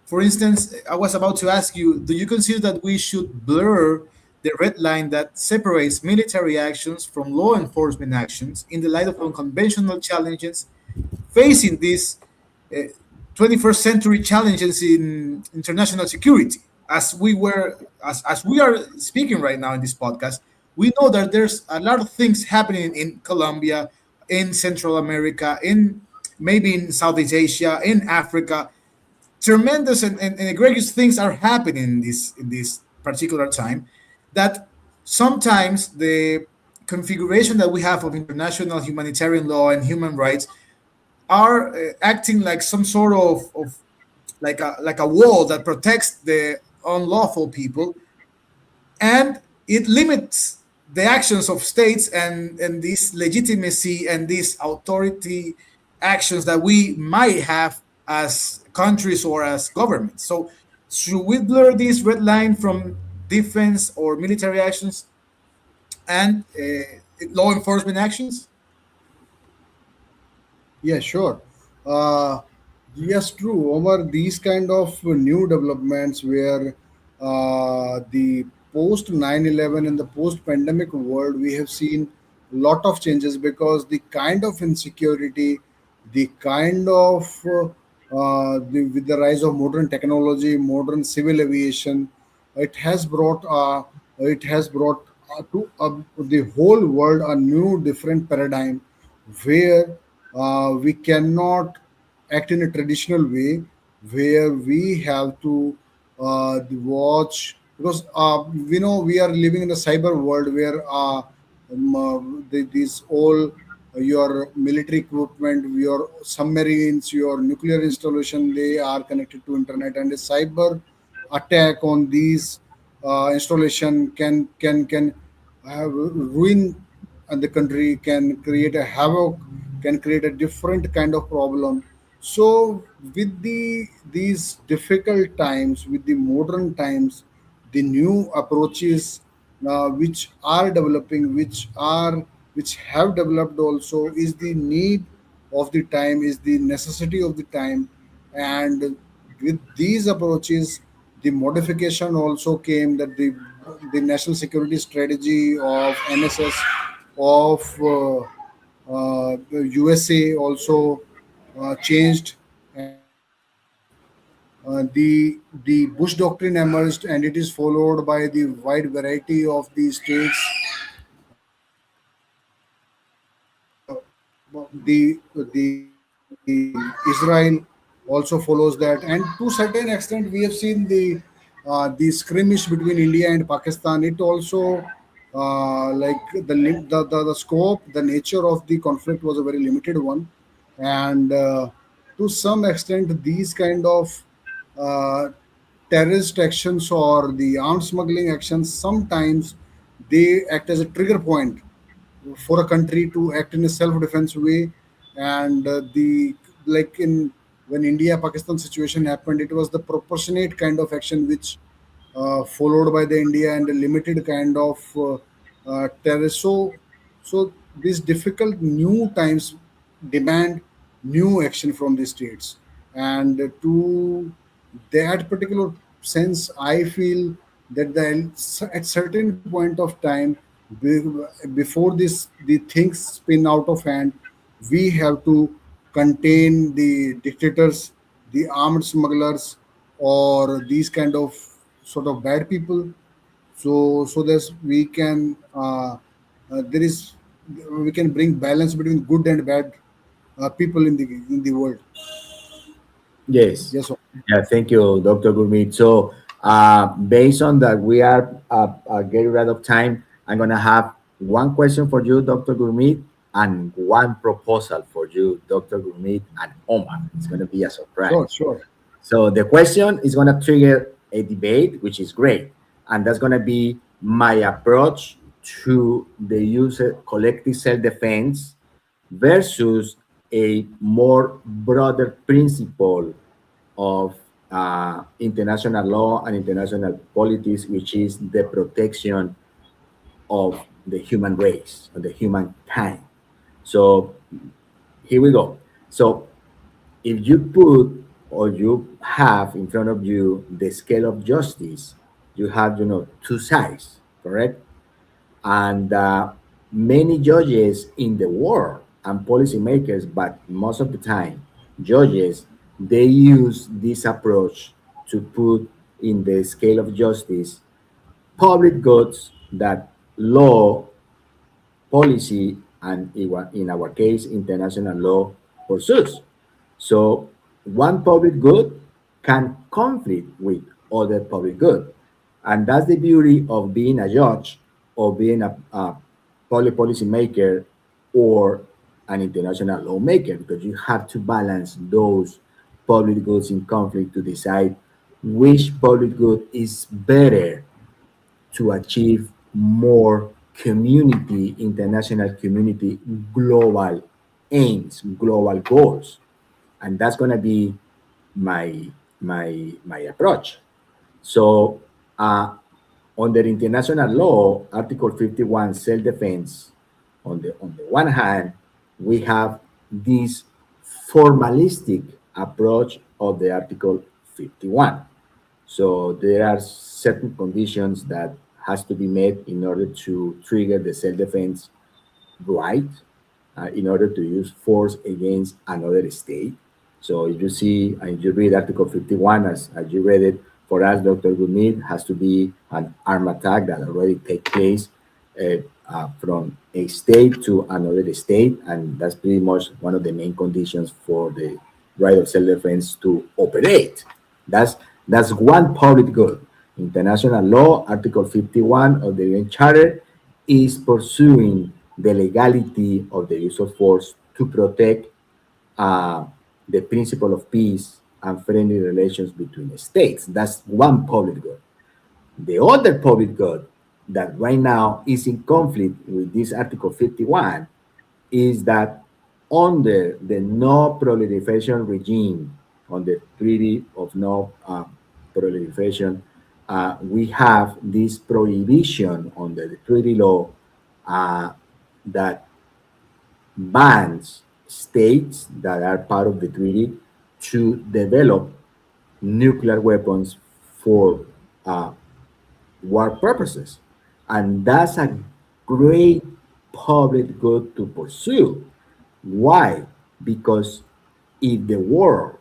For instance, I was about to ask you, do you consider that we should blur the red line that separates military actions from law enforcement actions in the light of unconventional challenges facing these uh, 21st century challenges in international security? As we are speaking right now in this podcast, we know that there's a lot of things happening in Colombia, in Central America, in maybe in Southeast Asia, in Africa. Tremendous and egregious things are happening in this particular time, that sometimes the configuration that we have of international humanitarian law and human rights are acting like some sort of like a wall that protects the unlawful people, and it limits the actions of states and this legitimacy and these authority actions that we might have as countries or as governments. So should we blur this red line from defense or military actions and law enforcement actions? Yeah, sure. Uh, yes, true. Over these kind of new developments where the post 9/11 and the post pandemic world, we have seen lot of changes because the kind of insecurity, the kind of with the rise of modern technology, modern civil aviation, it has brought to the whole world a new different paradigm where we cannot act in a traditional way, where we have to watch, because we know we are living in a cyber world where these all your military equipment, your submarines, your nuclear installation, they are connected to internet, and a cyber attack on these installation can have ruin the country, can create a havoc, can create a different kind of problem. So with these difficult times, with the modern times, the new approaches which are developing, which have developed also, is the need of the time, is the necessity of the time. And with these approaches, the modification also came, that the national security strategy of NSS, of the USA also changed, and the Bush doctrine emerged, and it is followed by the wide variety of the states. The Israel also follows that, and to certain extent, we have seen the skirmish between India and Pakistan. It also like the scope, the nature of the conflict was a very limited one, and to some extent, these kind of uh, terrorist actions or the arms smuggling actions, sometimes they act as a trigger point for a country to act in a self-defense way. And the like in when India Pakistan situation happened, it was the proportionate kind of action which followed by the India, and a limited kind of terror. So these difficult new times demand new action from the states, and to that particular sense, I feel that at certain point of time, before the things spin out of hand, we have to contain the dictators, the armed smugglers, or these kind of sort of bad people. So that we can there is we can bring balance between good and bad people in the world. Yes. Yes, sir. Yeah, thank you, Dr. Gurmeet. So, based on that, we are getting rid of time. I'm going to have one question for you, Dr. Gurmeet, and one proposal for you, Dr. Gurmeet and Omar. It's going to be a Sure, surprise. sure. So, the question is going to trigger a debate, which is great. And that's going to be my approach to the use of collective self defense versus a more broader principle of international law and international politics, which is the protection of the human race, of the humankind. So here we go. So if you put or you have in front of you the scale of justice, you have, two sides, correct? And many judges in the world and policymakers, but most of the time, judges, they use this approach to put in the scale of justice public goods that law, policy, and in our case, international law pursues. So one public good can conflict with other public good. And that's the beauty of being a judge or being a public policy maker or an international lawmaker, because you have to balance those public goods in conflict to decide which public good is better to achieve more community, international community, global aims, global goals. And that's going to be my approach. So under international law, Article 51, self-defense, on the one hand, we have this formalistic approach of the Article 51. So there are certain conditions that has to be met in order to trigger the self-defense right, in order to use force against another state. So if you see and you read Article 51 as you read it, for us, Dr. Gurmeet, has to be an armed attack that already take place from a state to another state, and that's pretty much one of the main conditions for the right of self-defense to operate. That's that's one public good. International law, Article 51 of the UN Charter, is pursuing the legality of the use of force to protect uh, the principle of peace and friendly relations between states. That's one public good. The other public good that right now is in conflict with this Article 51 is that under the no proliferation regime, on the Treaty of No Proliferation, we have this prohibition under the treaty law uh, that bans states that are part of the treaty to develop nuclear weapons for uh, war purposes. And that's a great public good to pursue. Why? Because if the world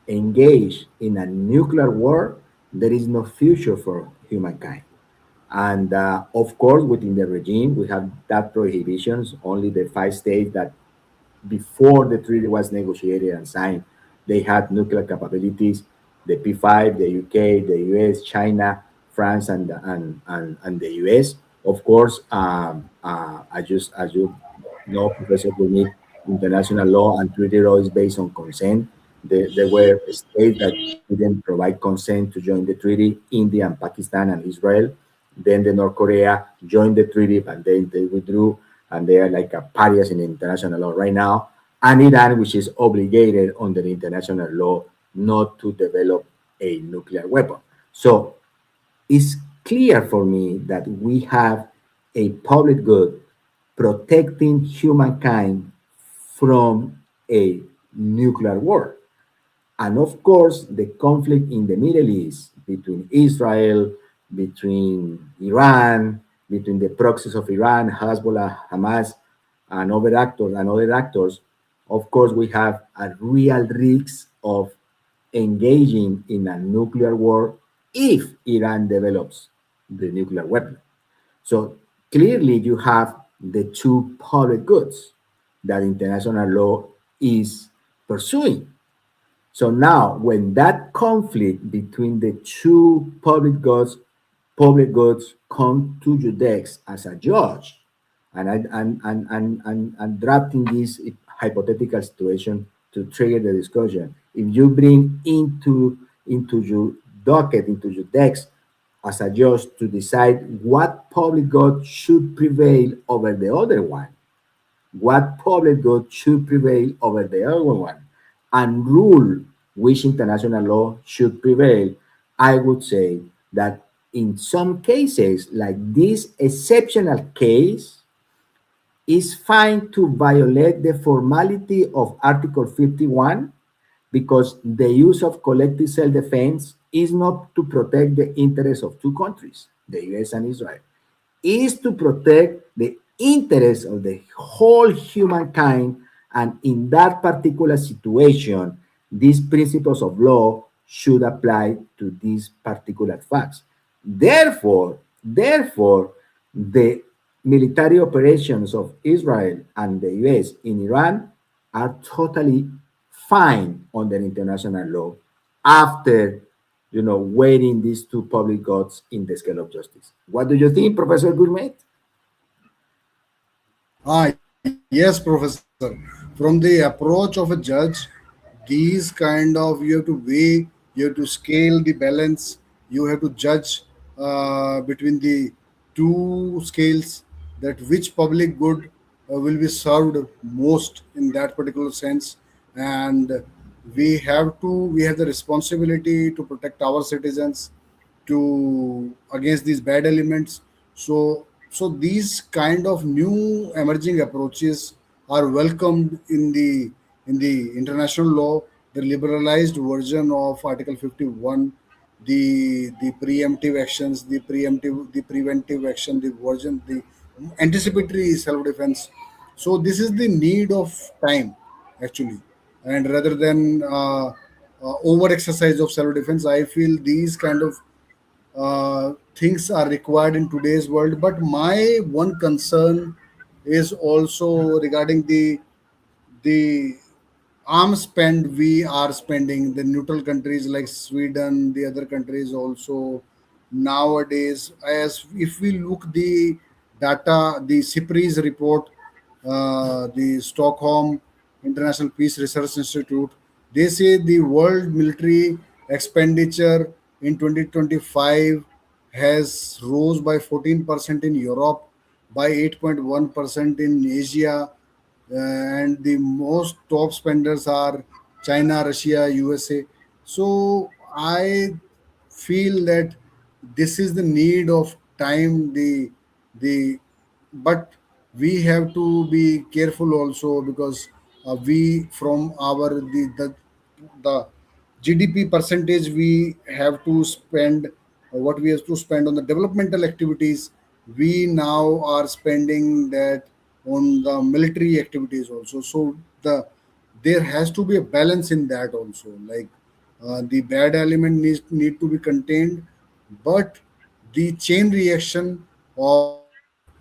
engage in a nuclear war, there is no future for humankind. And of course, within the regime, we have that prohibitions. Only the 5 states that before the treaty was negotiated and signed, they had nuclear capabilities: the P5, the UK, the US, China, France, and the US. Of course, as you know, Professor Gumit, international law and treaty law is based on consent. There were states that didn't provide consent to join the treaty: India and Pakistan and Israel. Then the North Korea joined the treaty, but then they withdrew, and they are like a pariahs in international law right now. And Iran, which is obligated under international law not to develop a nuclear weapon. So it's clear for me that we have a public good protecting humankind from a nuclear war. And of course, the conflict in the Middle East between Israel, between Iran, between the proxies of Iran, Hezbollah, Hamas, and other actors, of course, we have a real risk of engaging in a nuclear war if Iran develops the nuclear weapon. So clearly, you have the two public goods that international law is pursuing. So now, when that conflict between the two public goods come to your desk as a judge, and drafting this hypothetical situation to trigger the discussion, if you bring into your docket, into your desk, as a judge to decide what public good should prevail over the other one, what public good should prevail over the other one, and rule which international law should prevail, I would say that in some cases, like this exceptional case, it's fine to violate the formality of Article 51 because the use of collective self-defense is not to protect the interests of two countries, the US and Israel, is to protect the interests of the whole humankind. And in that particular situation, these principles of law should apply to these particular facts. Therefore, the military operations of Israel and the US in Iran are totally fine under international law after weighing these two public goods in the scale of justice. What do you think, Professor Gourmet? Yes, Professor. From the approach of a judge, these kind of you have to weigh, you have to scale the balance, you have to judge between the two scales that which public good will be served most in that particular sense, and we have the responsibility to protect our citizens to against these bad elements. So these kind of new emerging approaches are welcomed in the international law. The liberalized version of Article 51, the preemptive actions, the preventive action, the version, the anticipatory self defense. So this is the need of time actually, and rather than over exercise of self defense, I feel these kind of things are required in today's world. But my one concern is also regarding the arms spend we are spending. The neutral countries like Sweden, the other countries also nowadays. As if we look the data, the CIPRI's report, the Stockholm International Peace Research Institute, they say the world military expenditure in 2025 has rose by 14% in Europe, by 8.1% in Asia, and the most top spenders are China, Russia, USA. So I feel that this is the need of time. The but we have to be careful also, because we from our the GDP percentage we have to spend, what we have to spend on the developmental activities, we now are spending that on the military activities also. So there has to be a balance in that also. Like the bad element need to be contained, but the chain reaction of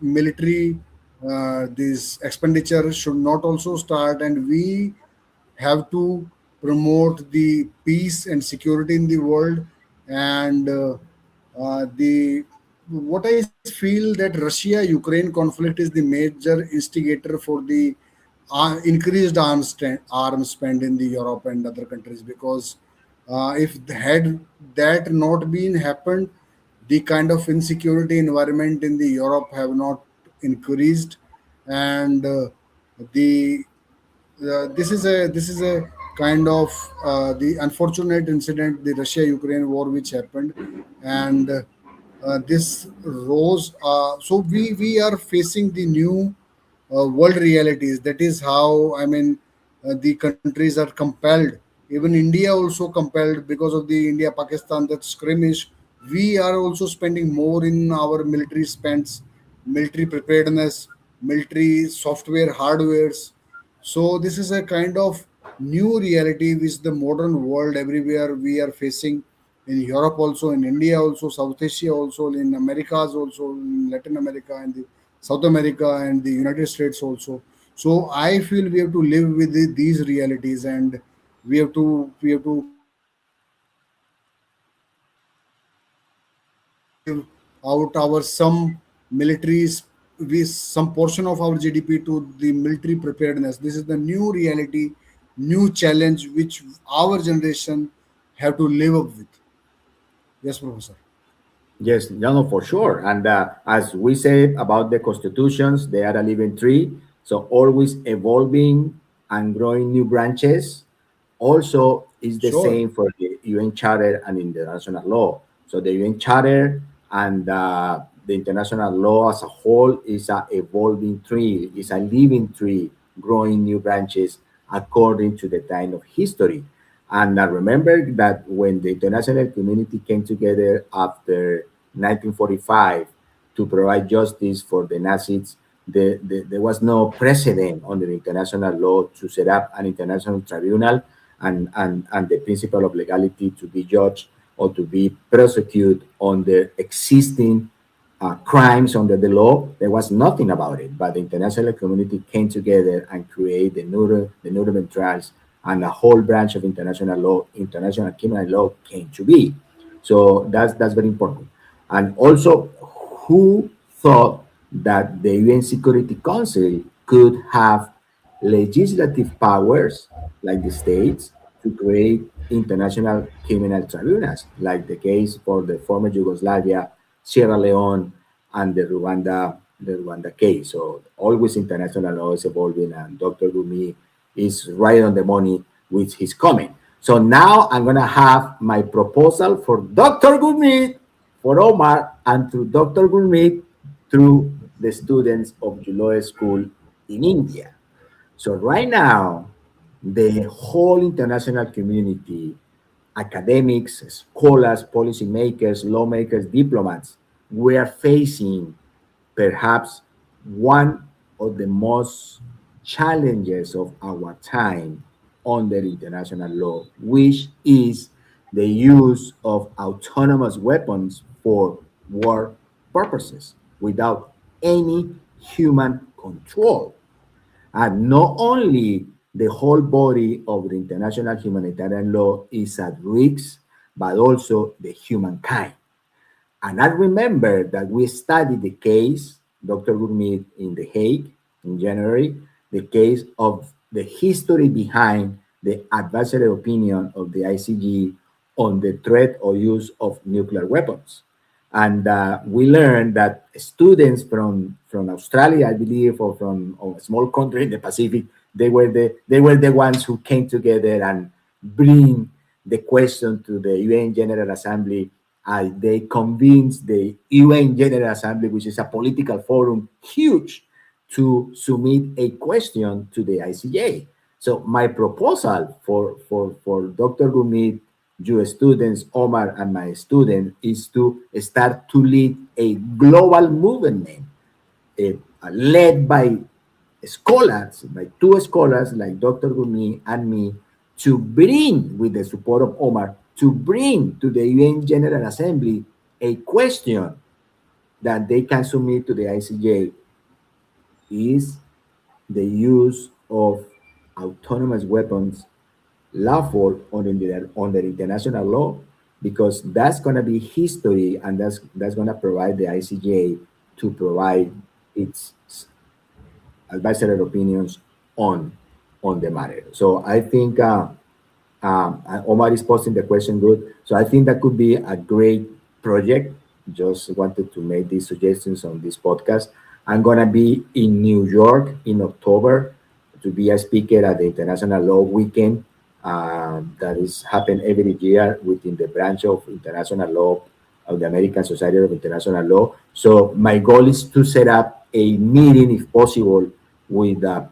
military this expenditure should not also start, and we have to promote the peace and security in the world. And the what I feel that Russia Ukraine conflict is the major instigator for the increased arms spend in the Europe and other countries, because if had that not been happened, the kind of insecurity environment in the Europe have not increased. And the this is a kind of the unfortunate incident, the Russia Ukraine war which happened. And this rose. So we are facing the new world realities. That is how, I mean, the countries are compelled. Even India also compelled because of the India Pakistan that skirmish. We are also spending more in our military spends, military preparedness, military software, hardwares. So this is a kind of new reality which the modern world everywhere we are facing, in Europe also, in India also, South Asia also, in Americas also, in Latin America and the South America and the United States also. So I feel we have to live with these realities, and we have to give out our some militaries, we some portion of our GDP to the military preparedness. This is the new reality, new challenge which our generation have to live up with. Yes, Professor. Yes, no, for sure. And as we said about the constitutions, they are a living tree, so always evolving and growing new branches. Also, is the Sure. same for the UN Charter and international law. So the UN Charter and the international law as a whole is a evolving tree, is a living tree, growing new branches according to the time of history. And I remember that when the international community came together after 1945 to provide justice for the Nazis, there was no precedent under international law to set up an international tribunal and the principle of legality to be judged or to be prosecuted on the existing crimes under the law. There was nothing about it, but the international community came together and created the Nuremberg trials, and a whole branch of international law, international criminal law, came to be. So that's very important. And also, who thought that the UN Security Council could have legislative powers like the states to create international criminal tribunals, like the case for the former Yugoslavia, Sierra Leone, and the Rwanda case. So always international law is evolving, and Dr. Gumi is right on the money with his comment. So now I'm gonna have my proposal for Dr. Gurmeet, for Omar, and through Dr. Gurmeet through the students of Juloe School in India. So right now, the whole international community, academics, scholars, policymakers, lawmakers, diplomats, we are facing perhaps one of the most challenges of our time under international law, which is the use of autonomous weapons for war purposes without any human control. And not only the whole body of the international humanitarian law is at risk, but also the humankind. And I remember that we studied the case, Dr. Gurmeet, in The Hague in January, the case of the history behind the advisory opinion of the ICG on the threat or use of nuclear weapons. And we learned that students from Australia, I believe, or from a small country in the Pacific, they were the ones who came together and bring the question to the UN General Assembly. They convinced the UN General Assembly, which is a political forum, huge, to submit a question to the ICJ. So my proposal for Dr. Gumit, your students, Omar, and my student, is to start to lead a global movement led by scholars, by two scholars like Dr. Gumi and me, to bring, with the support of Omar, to bring to the UN General Assembly a question that they can submit to the ICJ: is the use of autonomous weapons lawful under international law? Because that's going to be history, and that's going to provide the ICJ to provide its advisory opinions on the matter. So I think Omar is posting the question good. So I think that could be a great project. Just wanted to make these suggestions on this podcast. I'm gonna be in New York in October to be a speaker at the International Law Weekend that is happen every year within the branch of international law of the American Society of International Law. So my goal is to set up a meeting, if possible, with the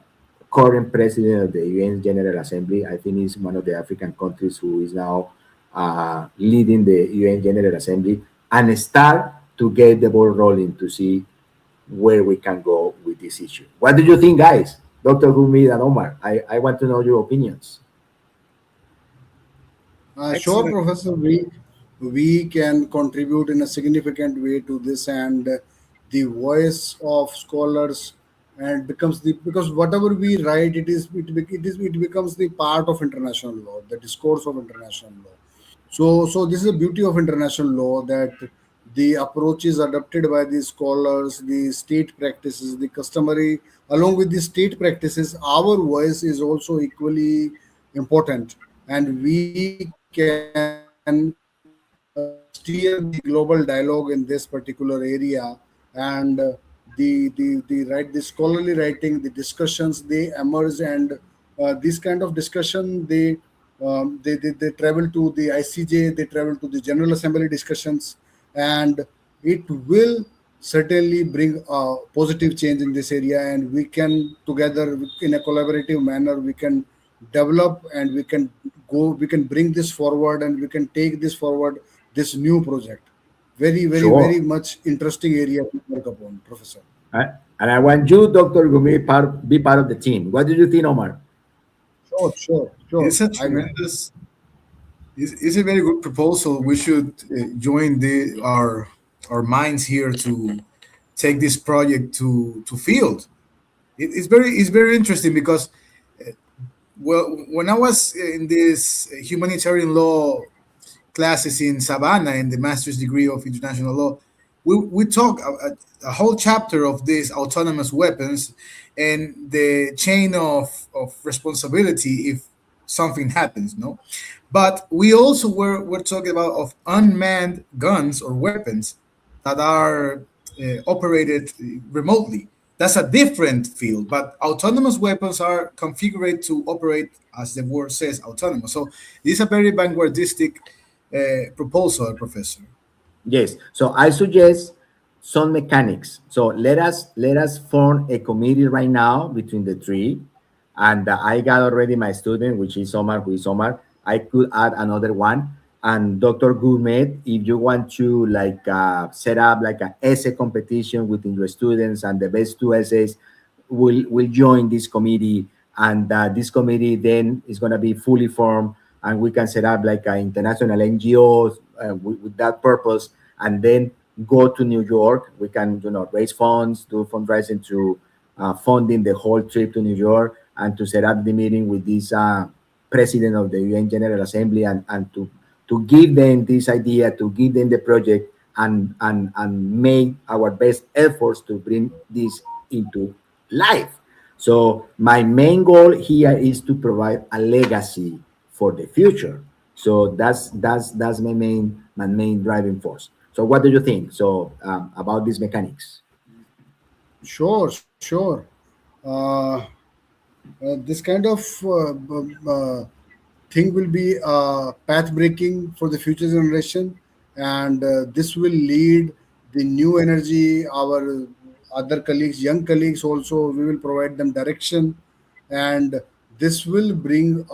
current president of the UN General Assembly. I think he's one of the African countries who is now leading the UN General Assembly, and start to get the ball rolling to see where we can go with this issue. What do you think, guys? Dr. Gumid and Omar, I want to know your opinions. Sure, Excellent. Professor. We can contribute in a significant way to this, and the voice of scholars and becomes the, because whatever we write, it becomes the part of international law, the discourse of international law. So this is the beauty of international law, that the approaches adopted by the scholars, the state practices, the customary, along with the state practices, our voice is also equally important, and we can steer the global dialogue in this particular area. And the scholarly writing, the discussions, they emerge, and this kind of discussion, they travel to the ICJ, they travel to the General Assembly discussions, and it will certainly bring a positive change in this area. And we can together, in a collaborative manner, we can develop, and we can bring this forward, and we can take this forward, this new project. Very, very, Sure. very much interesting area to work upon, Professor. And I want you, Dr. Gumi, be part of the team. What do you think, Omar? Sure, sure, sure. It's a I will. tremendous, it's a very good proposal. We should join our minds here to take this project to field. It's very interesting because well, when I was in this humanitarian law classes in Savannah in the master's degree of international law, we talk a whole chapter of these autonomous weapons and the chain of responsibility if something happens, no? But we also were talking about of unmanned guns or weapons that are operated remotely. That's a different field, but autonomous weapons are configured to operate, as the word says, autonomous. So this is a very vanguardistic proposal, Professor. Yes. So I suggest some mechanics. So let us form a committee right now between the three, and I got already my student, which is Omar, who is Omar. I could add another one, and Dr. Gourmet, if you want to like set up like a essay competition within your students, and the best two essays will join this committee, and this committee then is going to be fully formed, and we can set up like an international NGOs with that purpose, and then go to New York. We can raise funds, do fundraising to funding the whole trip to New York, and to set up the meeting with this president of the UN General Assembly, and to give them this idea, to give them the project, and make our best efforts to bring this into life. So my main goal here is to provide a legacy for the future. So that's my main driving force. So what do you think? So about these mechanics? Sure, sure. Uh, this kind of thing will be path breaking for the future generation, and this will lead the new energy. Our other colleagues, young colleagues, also we will provide them direction, and this will bring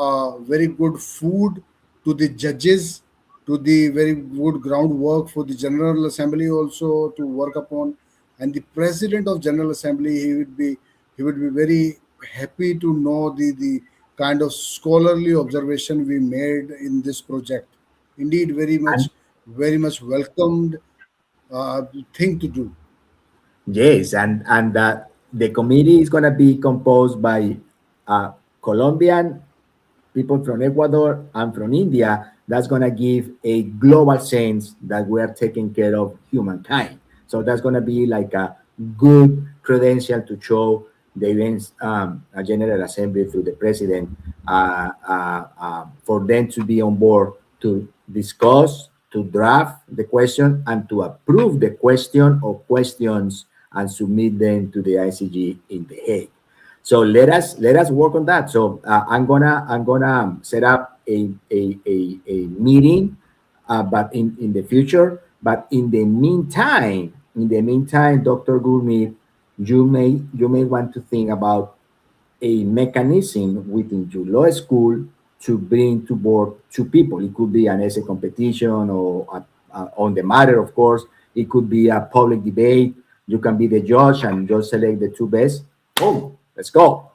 very good food to the judges, to the very good groundwork for the General Assembly also to work upon. And the President of General Assembly, he would be very happy to know the kind of scholarly observation we made in this project. Indeed, very much welcomed thing to do. Yes, and the committee is going to be composed by Colombian people from Ecuador and from India. That's going to give a global sense that we are taking care of humankind. So that's going to be like a good credential to show the events General Assembly through the president, for them to be on board to discuss, to draft the question, and to approve the question or questions, and submit them to the ICG in The Hague. So let us work on that. So I'm gonna set up a meeting, but in the future. But in the meantime, Dr. Gurmeet, you may want to think about a mechanism within your law school to bring to board two people. It could be an essay competition, or on the matter, of course. It could be a public debate. You can be the judge and just select the two best. Oh, let's go.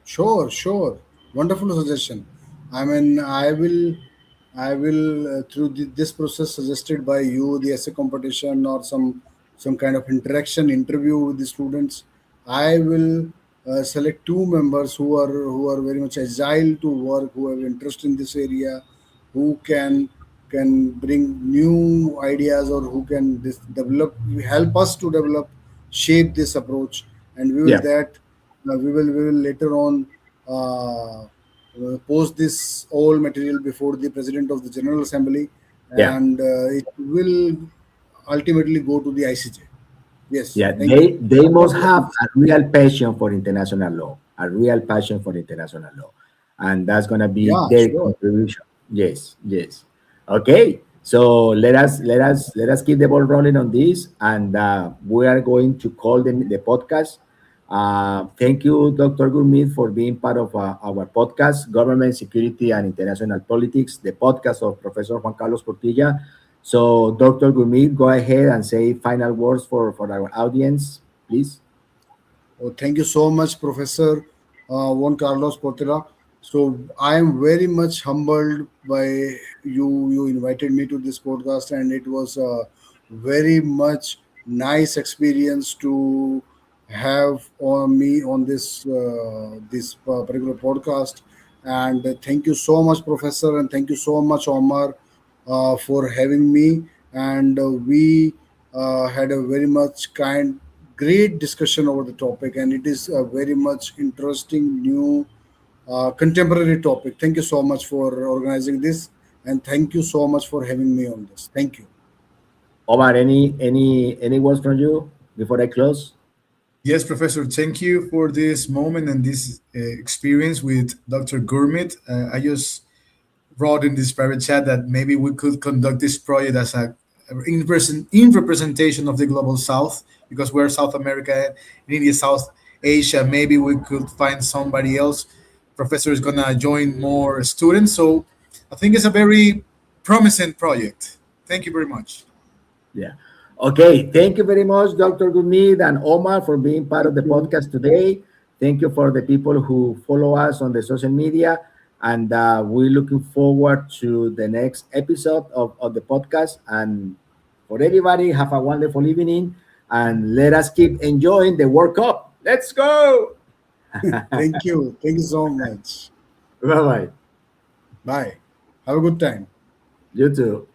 Sure, sure. Wonderful suggestion. I mean, I will through this process suggested by you, the essay competition or some kind of interaction interview with the students. I will select two members who are very much agile to work, who have interest in this area, who can bring new ideas, or who can help us to develop, shape this approach, and Yeah, we will later on post this all material before the president of the General Assembly, yeah. and it will ultimately go to the ICJ. Yes, Yeah, thank you. they must Wonderful have suggestion. a real passion for international law, a real passion for international law, and that's gonna be Yeah, their sure. contribution. Yes, yes. Okay, so let us keep the ball rolling on this, and we are going to call the podcast Thank you, Dr. Gurmeet, for being part of our podcast, Government, Security, and International Politics, the podcast of Professor Juan Carlos Portilla. So, Dr. Gurmeet, go ahead and say final words for our audience, please. Oh, thank you so much, Professor Juan Carlos Portela. So I am very much humbled by you. You invited me to this podcast, and it was a very much nice experience to have on me on this particular podcast. And thank you so much, Professor, and thank you so much, Omar, for having me. And we had a very much great discussion over the topic, and it is a very much interesting, new, contemporary topic. Thank you so much for organizing this, and thank you so much for having me on this. Thank you. Omar, any words from you before I close? Yes, Professor, thank you for this moment and this experience with Dr. Gurmit. I just wrote in this private chat that maybe we could conduct this project as a in representation of the global South, because we're South America and India, South Asia. Maybe we could find somebody else. Professor is gonna join more students, so I think it's a very promising project. Thank you very much. Yeah. Okay. Thank you very much, Dr. Gurmeet and Omar, for being part of the podcast today. Thank you for the people who follow us on the social media. And we're looking forward to the next episode of the podcast. And for everybody, have a wonderful evening. And let us keep enjoying the World Cup. Let's go. Thank you. Thank you so much. Bye bye. Bye. Have a good time. You too.